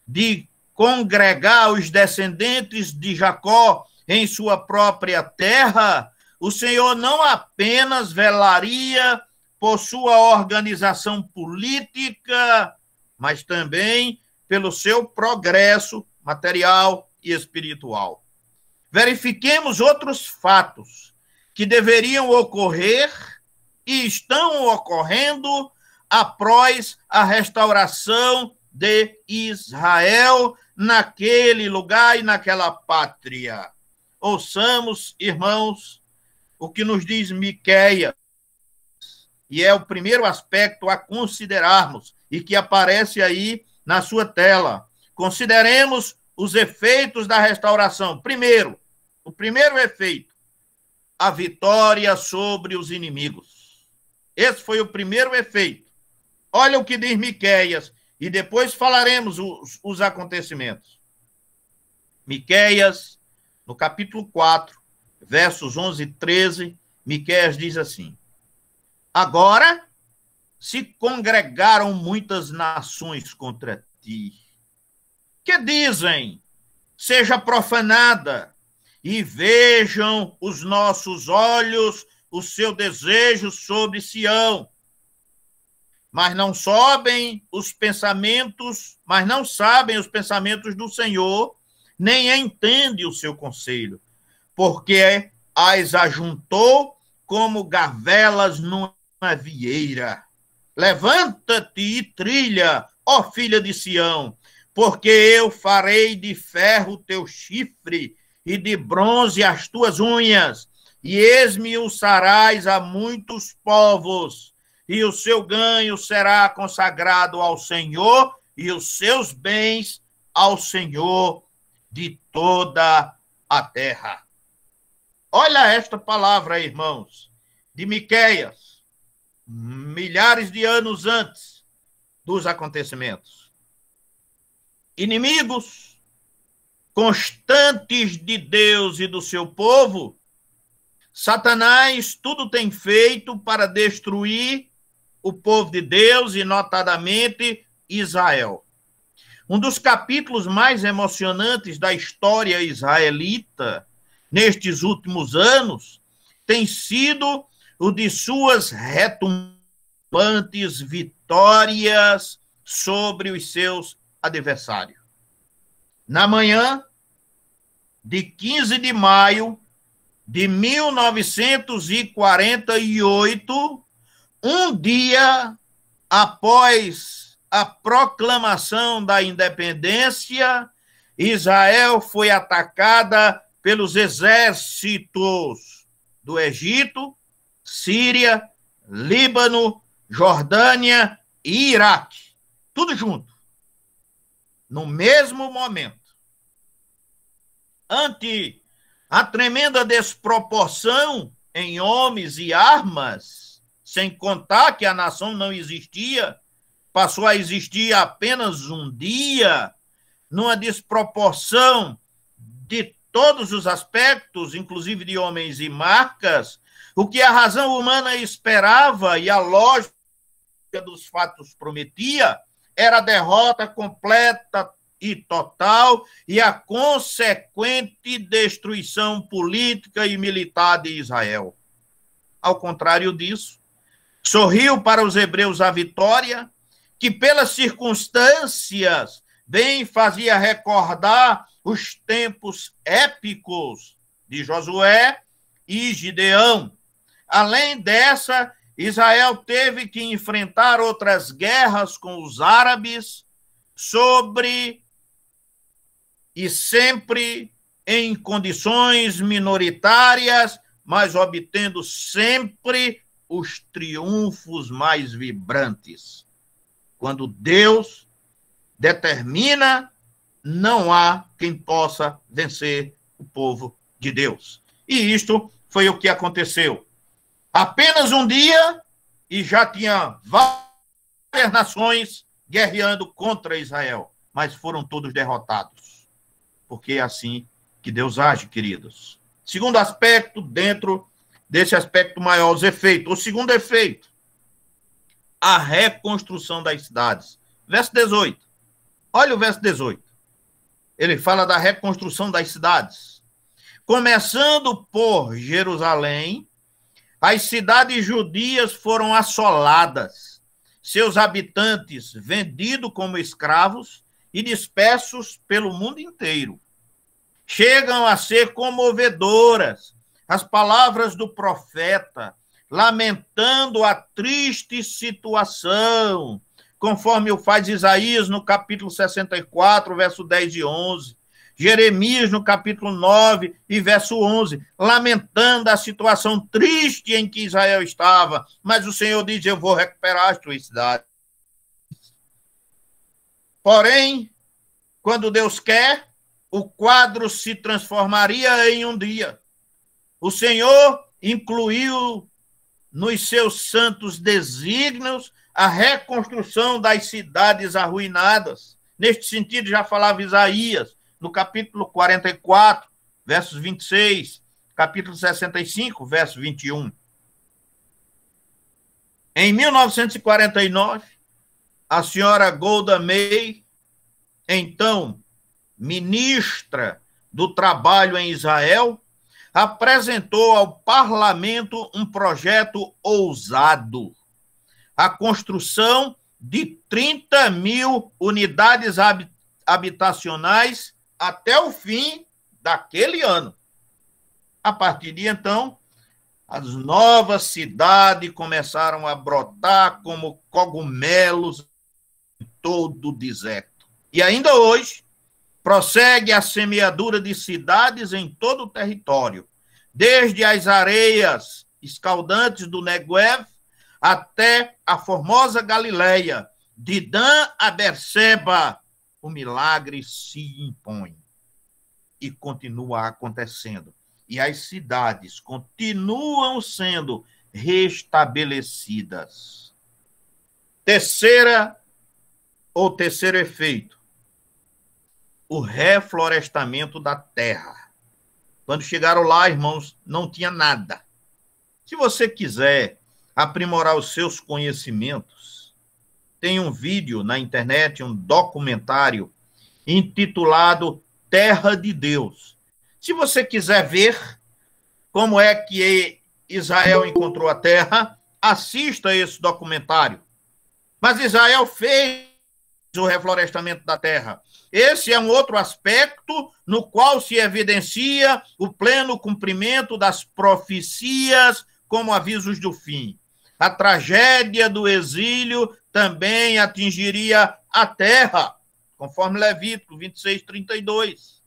de congregar os descendentes de Jacó em sua própria terra, o Senhor não apenas velaria por sua organização política, mas também pelo seu progresso material e espiritual. Verifiquemos outros fatos que deveriam ocorrer e estão ocorrendo após a restauração de Israel naquele lugar e naquela pátria. Ouçamos, irmãos, o que nos diz Miqueias, e é o primeiro aspecto a considerarmos e que aparece aí na sua tela. Consideremos os efeitos da restauração. Primeiro, o primeiro efeito, a vitória sobre os inimigos. Esse foi o primeiro efeito. Olha o que diz Miqueias, e depois falaremos os acontecimentos. Miqueias, no capítulo 4, versos 11 e 13, Miqueias diz assim: agora se congregaram muitas nações contra ti, que dizem, seja profanada, e vejam os nossos olhos o seu desejo sobre Sião. Mas não sabem os pensamentos do Senhor, nem entende o seu conselho, porque as ajuntou como gavelas numa vieira. Levanta-te e trilha, ó filha de Sião, porque eu farei de ferro teu chifre e de bronze as tuas unhas, e esmiuçarás a muitos povos, e o seu ganho será consagrado ao Senhor, e os seus bens ao Senhor de toda a terra. Olha esta palavra, irmãos, de Miqueias, milhares de anos antes dos acontecimentos. Inimigos constantes de Deus e do seu povo, Satanás tudo tem feito para destruir o povo de Deus e, notadamente, Israel. Um dos capítulos mais emocionantes da história israelita nestes últimos anos tem sido o de suas retumbantes vitórias sobre os seus adversários. Na manhã de 15 de maio de 1948, um dia após a proclamação da independência, Israel foi atacada pelos exércitos do Egito, Síria, Líbano, Jordânia e Iraque. Tudo junto. No mesmo momento. Ante a tremenda desproporção em homens e armas, sem contar que a nação não existia, passou a existir apenas um dia, numa desproporção de todos os aspectos, inclusive de homens e marcas, o que a razão humana esperava e a lógica dos fatos prometia era a derrota completa e total e a consequente destruição política e militar de Israel. Ao contrário disso, sorriu para os hebreus a vitória, que pelas circunstâncias bem fazia recordar os tempos épicos de Josué e Gideão. Além dessa, Israel teve que enfrentar outras guerras com os árabes e sempre em condições minoritárias, mas obtendo sempre os triunfos mais vibrantes. Quando Deus determina, não há quem possa vencer o povo de Deus. E isto foi o que aconteceu. Apenas um dia e já tinha várias nações guerreando contra Israel, mas foram todos derrotados. Porque é assim que Deus age, queridos. Segundo aspecto, dentro desse aspecto maior, os efeitos. O segundo efeito, a reconstrução das cidades. Verso 18. Olha o verso 18. Ele fala da reconstrução das cidades. Começando por Jerusalém, as cidades judias foram assoladas, seus habitantes vendidos como escravos e dispersos pelo mundo inteiro. Chegam a ser comovedoras as palavras do profeta, lamentando a triste situação, conforme o faz Isaías no capítulo 64, verso 10 e 11, Jeremias no capítulo 9 e verso 11, lamentando a situação triste em que Israel estava, mas o Senhor diz, eu vou recuperar as tuas cidades. Porém, quando Deus quer, o quadro se transformaria em um dia. O Senhor incluiu nos seus santos desígnios a reconstrução das cidades arruinadas. Neste sentido, já falava Isaías, no capítulo 44, versos 26, capítulo 65, verso 21. Em 1949, a senhora Golda Meir, então ministra do Trabalho em Israel, apresentou ao parlamento um projeto ousado, a construção de 30 mil unidades habitacionais até o fim daquele ano. A partir de então, as novas cidades começaram a brotar como cogumelos em todo o deserto. E ainda hoje, prossegue a semeadura de cidades em todo o território, desde as areias escaldantes do Neguev até a formosa Galileia, de Dan a Berseba. O milagre se impõe e continua acontecendo. E as cidades continuam sendo restabelecidas. Terceiro efeito, o reflorestamento da terra. Quando chegaram lá, irmãos, não tinha nada. Se você quiser aprimorar os seus conhecimentos, tem um vídeo na internet, um documentário intitulado Terra de Deus. Se você quiser ver como é que Israel encontrou a terra, assista esse documentário. Mas Israel fez o reflorestamento da terra. Esse é um outro aspecto no qual se evidencia o pleno cumprimento das profecias como avisos do fim. A tragédia do exílio também atingiria a terra, conforme Levítico 26, 32.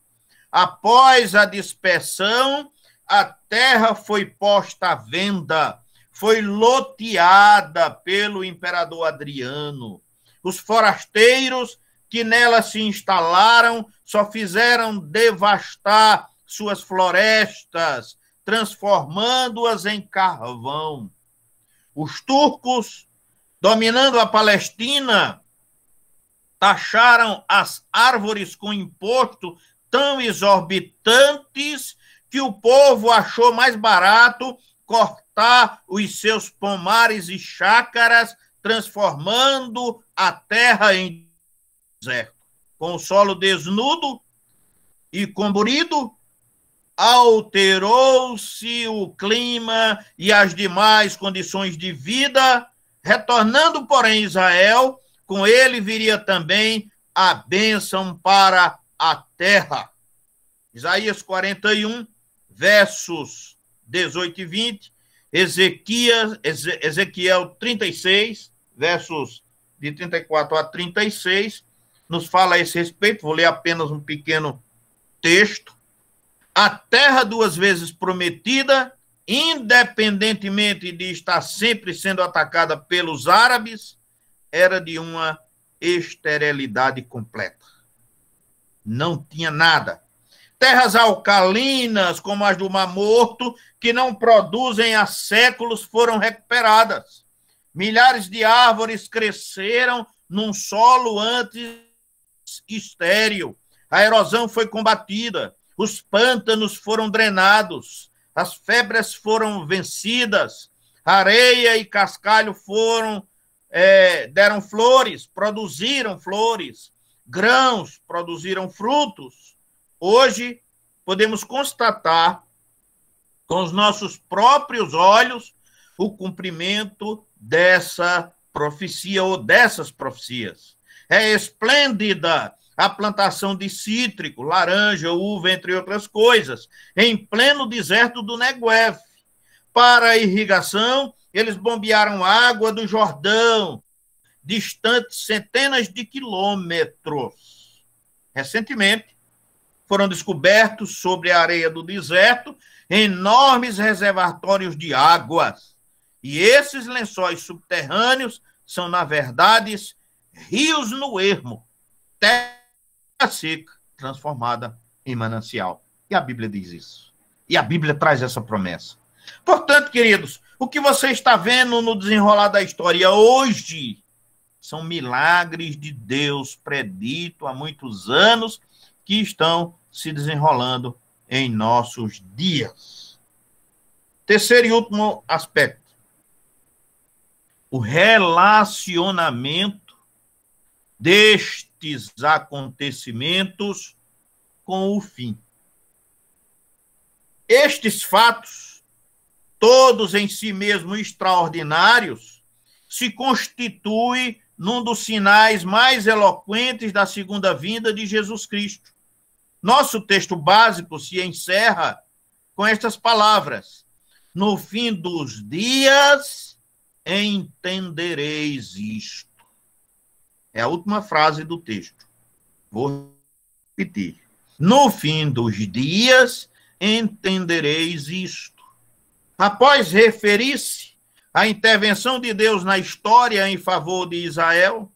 Após a dispersão, a terra foi posta à venda, foi loteada pelo imperador Adriano. Os forasteiros que nela se instalaram só fizeram devastar suas florestas, transformando-as em carvão. Os turcos, dominando a Palestina, taxaram as árvores com imposto tão exorbitantes que o povo achou mais barato cortar os seus pomares e chácaras, transformando a terra em deserto. Com o solo desnudo e comburido, alterou-se o clima e as demais condições de vida, retornando, porém, Israel, com ele viria também a bênção para a terra. Isaías 41, versos 18 e 20, Ezequiel 36, versos de 34 a 36, nos fala a esse respeito. Vou ler apenas um pequeno texto. A terra duas vezes prometida, independentemente de estar sempre sendo atacada pelos árabes, era de uma esterilidade completa. Não tinha nada. Terras alcalinas, como as do Mar Morto, que não produzem há séculos, foram recuperadas. Milhares de árvores cresceram num solo antes estéril. A erosão foi combatida. Os pântanos foram drenados, as febres foram vencidas, areia e cascalho deram flores, produziram flores, grãos produziram frutos. Hoje, podemos constatar com os nossos próprios olhos o cumprimento dessa profecia ou dessas profecias. É esplêndida a plantação de cítrico, laranja, uva, entre outras coisas, em pleno deserto do Neguev. Para a irrigação, eles bombearam água do Jordão, distante centenas de quilômetros. Recentemente, foram descobertos sobre a areia do deserto enormes reservatórios de águas. E esses lençóis subterrâneos são, na verdade, rios no ermo, terra seca transformada em manancial. E a Bíblia diz isso. E a Bíblia traz essa promessa. Portanto, queridos, o que você está vendo no desenrolar da história hoje são milagres de Deus predito há muitos anos que estão se desenrolando em nossos dias. Terceiro e último aspecto. O relacionamento destes acontecimentos com o fim. Estes fatos, todos em si mesmos extraordinários, se constituem num dos sinais mais eloquentes da segunda vinda de Jesus Cristo. Nosso texto básico se encerra com estas palavras: no fim dos dias entendereis isto. É a última frase do texto. Vou repetir. No fim dos dias entendereis isto. Após referir-se à intervenção de Deus na história em favor de Israel,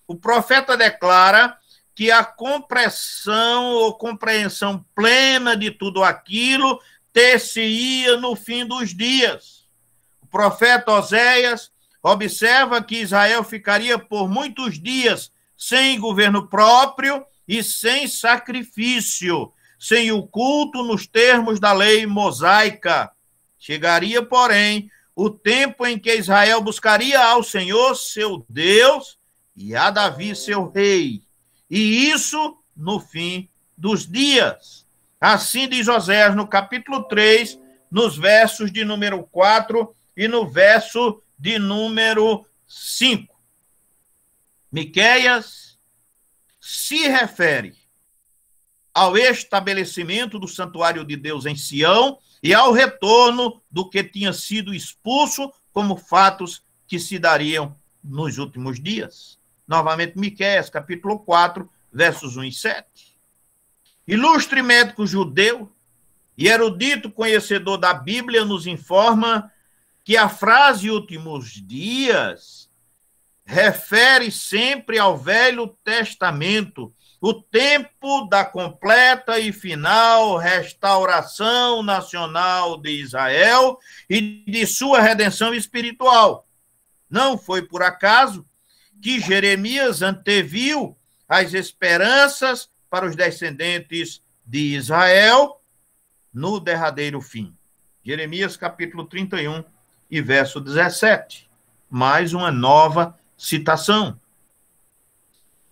o profeta declara que a compreensão ou compreensão plena de tudo aquilo ter-se-ia no fim dos dias. O profeta Oséias observa que Israel ficaria por muitos dias sem governo próprio e sem sacrifício, sem o culto nos termos da lei mosaica. Chegaria, porém, o tempo em que Israel buscaria ao Senhor, seu Deus, e a Davi, seu rei. E isso no fim dos dias. Assim diz Oséias no capítulo 3, nos versos de número 4 e no verso de número 5. Miqueias se refere ao estabelecimento do santuário de Deus em Sião e ao retorno do que tinha sido expulso como fatos que se dariam nos últimos dias. Novamente, Miqueias, capítulo 4, versos 1 e 7. Ilustre médico judeu e erudito conhecedor da Bíblia nos informa que a frase últimos dias refere sempre ao Velho Testamento, o tempo da completa e final restauração nacional de Israel e de sua redenção espiritual. Não foi por acaso que Jeremias anteviu as esperanças para os descendentes de Israel no derradeiro fim. Jeremias capítulo 31 e verso 17. Mais uma nova citação.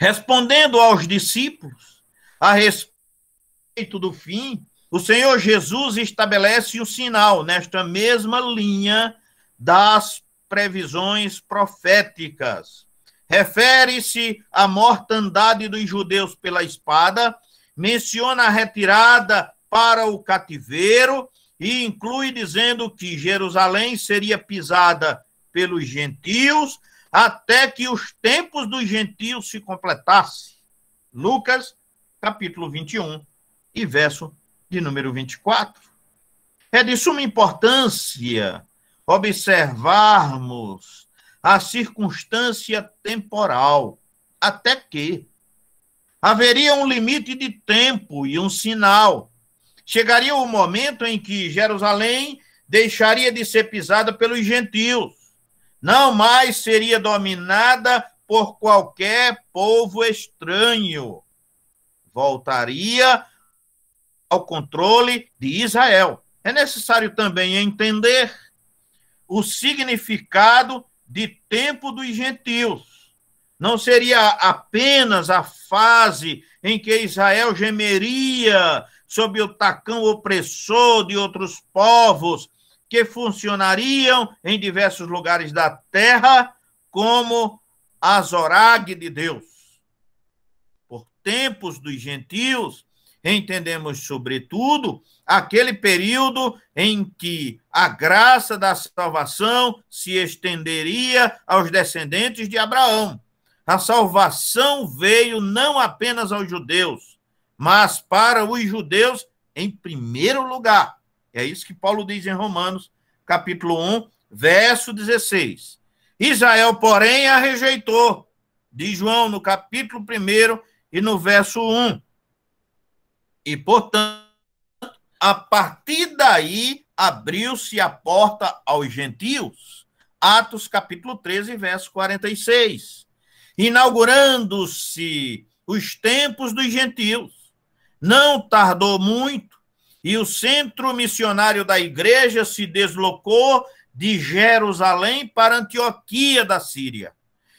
Respondendo aos discípulos a respeito do fim, o Senhor Jesus estabelece o sinal nesta mesma linha das previsões proféticas. Refere-se à mortandade dos judeus pela espada, menciona a retirada para o cativeiro e inclui dizendo que Jerusalém seria pisada pelos gentios até que os tempos dos gentios se completassem. Lucas, capítulo 21 e verso de número 24. É de suma importância observarmos a circunstância temporal, até que haveria um limite de tempo e um sinal. Chegaria o momento em que Jerusalém deixaria de ser pisada pelos gentios, não mais seria dominada por qualquer povo estranho. Voltaria ao controle de Israel. É necessário também entender o significado de tempo dos gentios. Não seria apenas a fase em que Israel gemeria sob o tacão opressor de outros povos que funcionariam em diversos lugares da terra como a Zorag de Deus. Por tempos dos gentios, entendemos, sobretudo, aquele período em que a graça da salvação se estenderia aos descendentes de Abraão. A salvação veio não apenas aos judeus, mas para os judeus em primeiro lugar. É isso que Paulo diz em Romanos, capítulo 1, verso 16. Israel, porém, a rejeitou, diz João no capítulo 1 e no verso 1. E, portanto, a partir daí, abriu-se a porta aos gentios. Atos, capítulo 13, verso 46. Inaugurando-se os tempos dos gentios. Não tardou muito, e o centro missionário da igreja se deslocou de Jerusalém para Antioquia da Síria,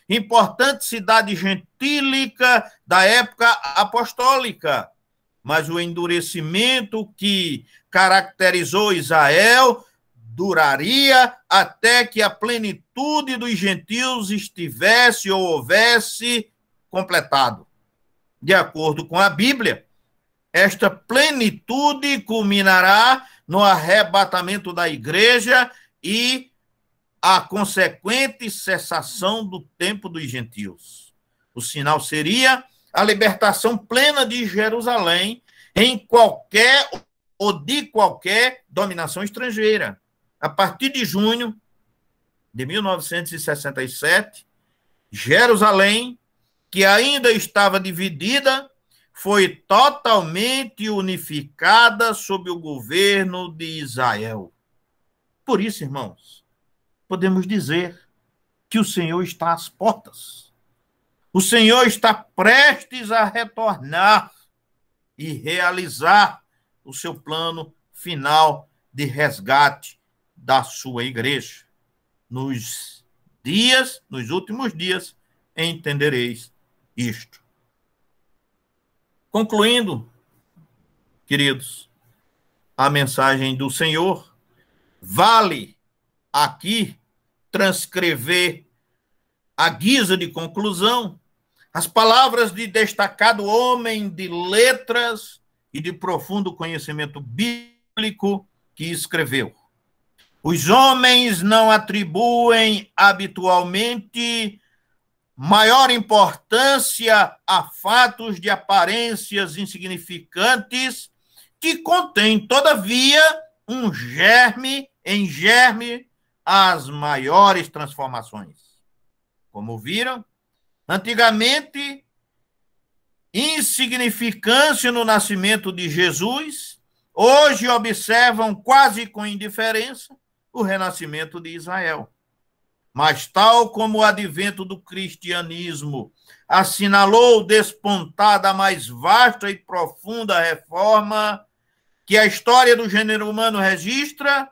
importante cidade gentílica da época apostólica. Mas o endurecimento que caracterizou Israel duraria até que a plenitude dos gentios estivesse ou houvesse completado. De acordo com a Bíblia, esta plenitude culminará no arrebatamento da igreja e a consequente cessação do tempo dos gentios. O sinal seria a libertação plena de Jerusalém em qualquer ou de qualquer dominação estrangeira. A partir de junho de 1967, Jerusalém, que ainda estava dividida, foi totalmente unificada sob o governo de Israel. Por isso, irmãos, podemos dizer que o Senhor está às portas. O Senhor está prestes a retornar e realizar o seu plano final de resgate da sua igreja. Nos últimos dias, entendereis isto. Concluindo, queridos, a mensagem do Senhor, vale aqui transcrever à guisa de conclusão as palavras de destacado homem de letras e de profundo conhecimento bíblico que escreveu. Os homens não atribuem habitualmente maior importância a fatos de aparências insignificantes que contêm, todavia, um germe as maiores transformações. Como viram, antigamente, insignificância no nascimento de Jesus, hoje observam quase com indiferença o renascimento de Israel. Mas tal como o advento do cristianismo assinalou despontada a mais vasta e profunda reforma que a história do gênero humano registra,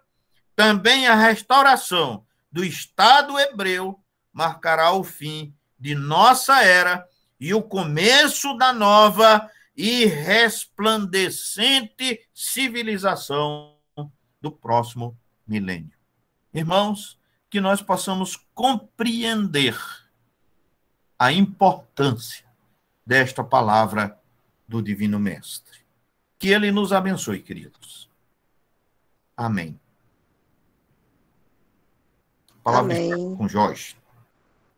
também a restauração do Estado hebreu marcará o fim de nossa era e o começo da nova e resplandecente civilização do próximo milênio. Irmãos, que nós possamos compreender a importância desta palavra do Divino Mestre. Que ele nos abençoe, queridos. Amém. Palavra com Jorge.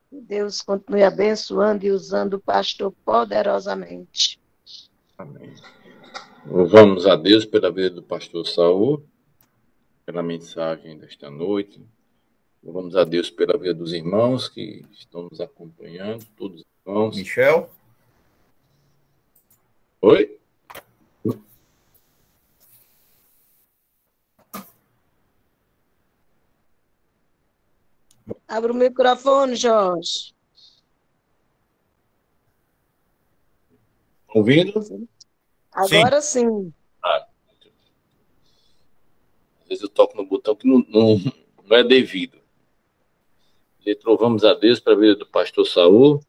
Que Deus continue abençoando e usando o pastor poderosamente. Amém. Louvamos a Deus pela vida do pastor Saul, pela mensagem desta noite. Louvamos a Deus pela vida dos irmãos que estão nos acompanhando, todos os irmãos. Michel? Oi? Abre o microfone, Jorge. Ouvindo? Agora sim. Às vezes eu toco no botão que não é devido. E louvamos a Deus pela vida do pastor Saul,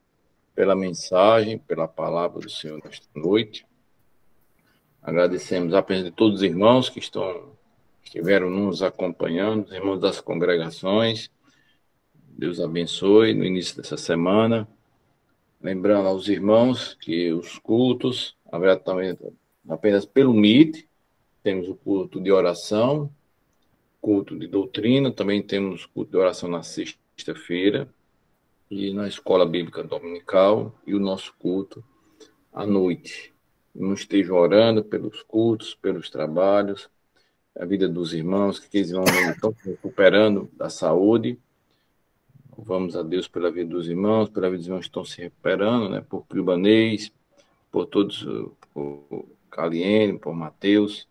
pela mensagem, pela palavra do Senhor nesta noite. Agradecemos a presença de todos os irmãos que estiveram nos acompanhando, os irmãos das congregações. Deus abençoe no início dessa semana. Lembrando aos irmãos que os cultos haverá também apenas pelo Meet. Temos o culto de oração, culto de doutrina, também temos culto de oração na sexta-feira e na escola bíblica dominical e o nosso culto à noite. Não estejam orando pelos cultos, pelos trabalhos, a vida dos irmãos, que eles estão se recuperando da saúde. Louvamos a Deus pela vida dos irmãos, pela vida dos irmãos que estão se recuperando, né? Por Cribanês, por todos, por Caliene, por Mateus,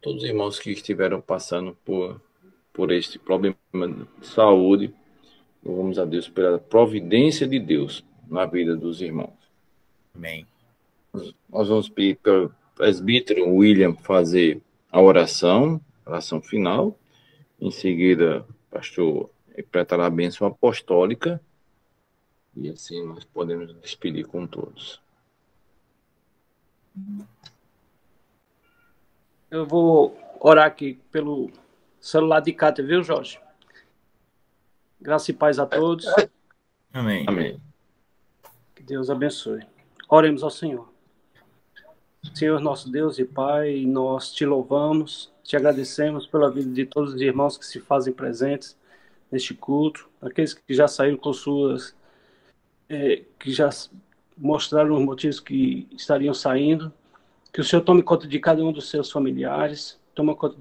todos os irmãos que estiveram passando por este problema de saúde. Louvamos a Deus pela providência de Deus na vida dos irmãos. Amém. Nós vamos pedir para o presbítero William fazer a oração final. Em seguida, o pastor interpretará a bênção apostólica. E assim nós podemos despedir com todos. Eu vou orar aqui pelo celular de Cátia, viu, Jorge? Graça e paz a todos. Amém. Amém. Que Deus abençoe. Oremos ao Senhor. Senhor, nosso Deus e Pai, nós te louvamos, te agradecemos pela vida de todos os irmãos que se fazem presentes neste culto, aqueles que já saíram com suas, que já mostraram os motivos que estariam saindo, que o Senhor tome conta de cada um dos seus familiares, toma conta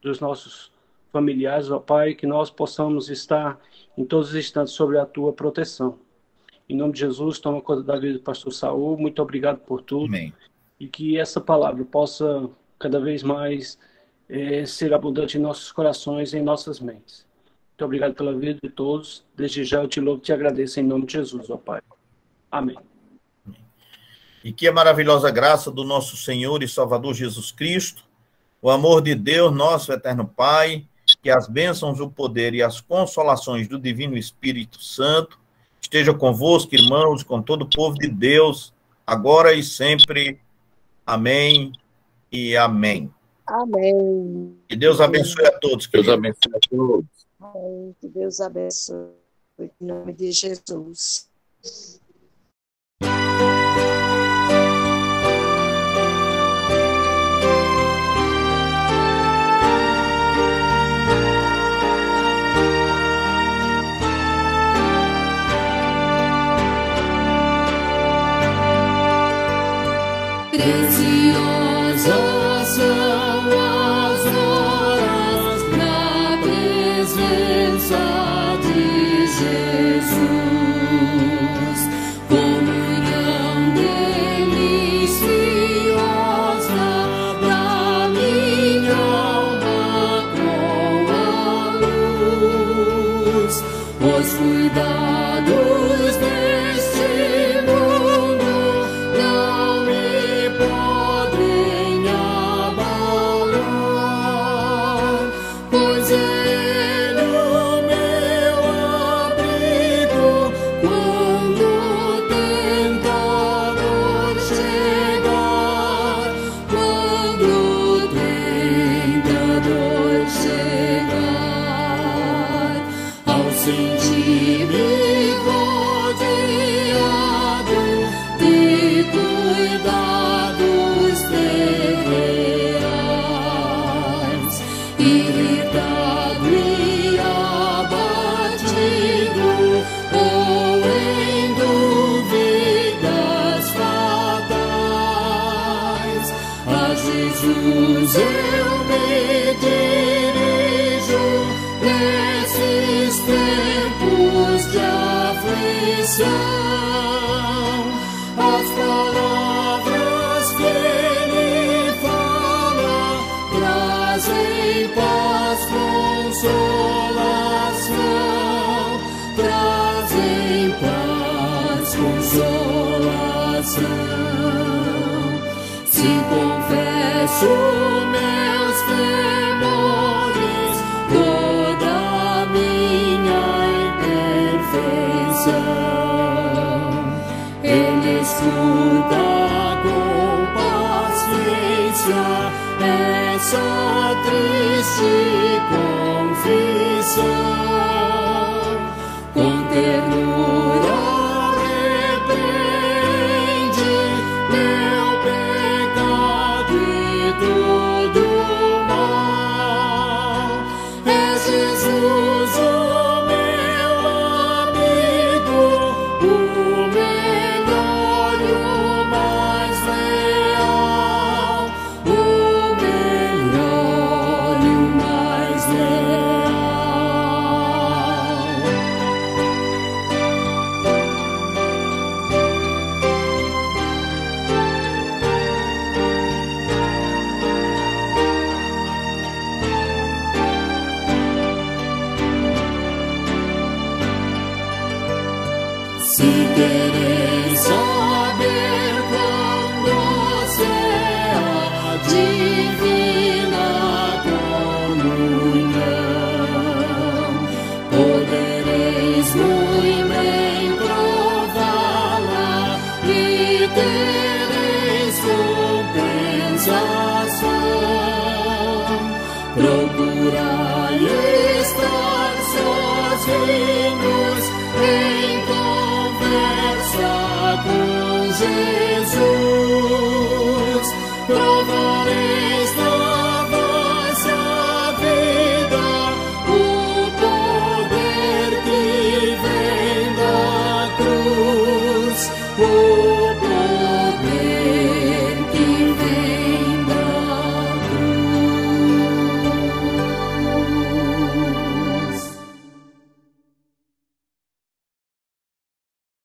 dos nossos familiares, ó Pai, que nós possamos estar em todos os instantes sobre a tua proteção. Em nome de Jesus, toma conta da vida do pastor Saul, muito obrigado por tudo. Amém. E que essa palavra possa cada vez mais ser abundante em nossos corações e em nossas mentes. Muito obrigado pela vida de todos. Desde já eu te louvo e te agradeço em nome de Jesus, ó Pai. Amém. E que a maravilhosa graça do nosso Senhor e Salvador Jesus Cristo, o amor de Deus, nosso eterno Pai, que as bênçãos, o poder e as consolações do Divino Espírito Santo esteja convosco, irmãos, com todo o povo de Deus, agora e sempre. Amém e amém. Amém. Que Deus abençoe a todos. Deus abençoe a todos. Amém. Que Deus abençoe. Em nome de Jesus. Preciosas são as horas na presença de Jesus. Comunhão deliciosa da minha alma com a luz. Os cuidados deste mundo não me podem abalar, pois Ele o meu abrigo quando o tentador chegar, quando o tentador chegar. Ao sentir-me rodeado de cuidados terrenais, irritado e abatido, ou em dúvidas fatais, a Jesus eu me dirijo nesses tempos de aflição. As palavras que Ele fala trazem paz, consolação, trazem paz, consolação. Se confesso meus temores, toda a minha imperfeição, Ele escuta com paciência essa triste confissão. Com ternura repreende meu pecado e todo mal. É Jesus o meu amigo, o melhor e o mais leal, o melhor e o mais leal. Se quereis saber quão doce é a divina comunhão, podereis muito bem prová-la e tereis compensação. Procurai estar sozinhos em conversa com Jesus.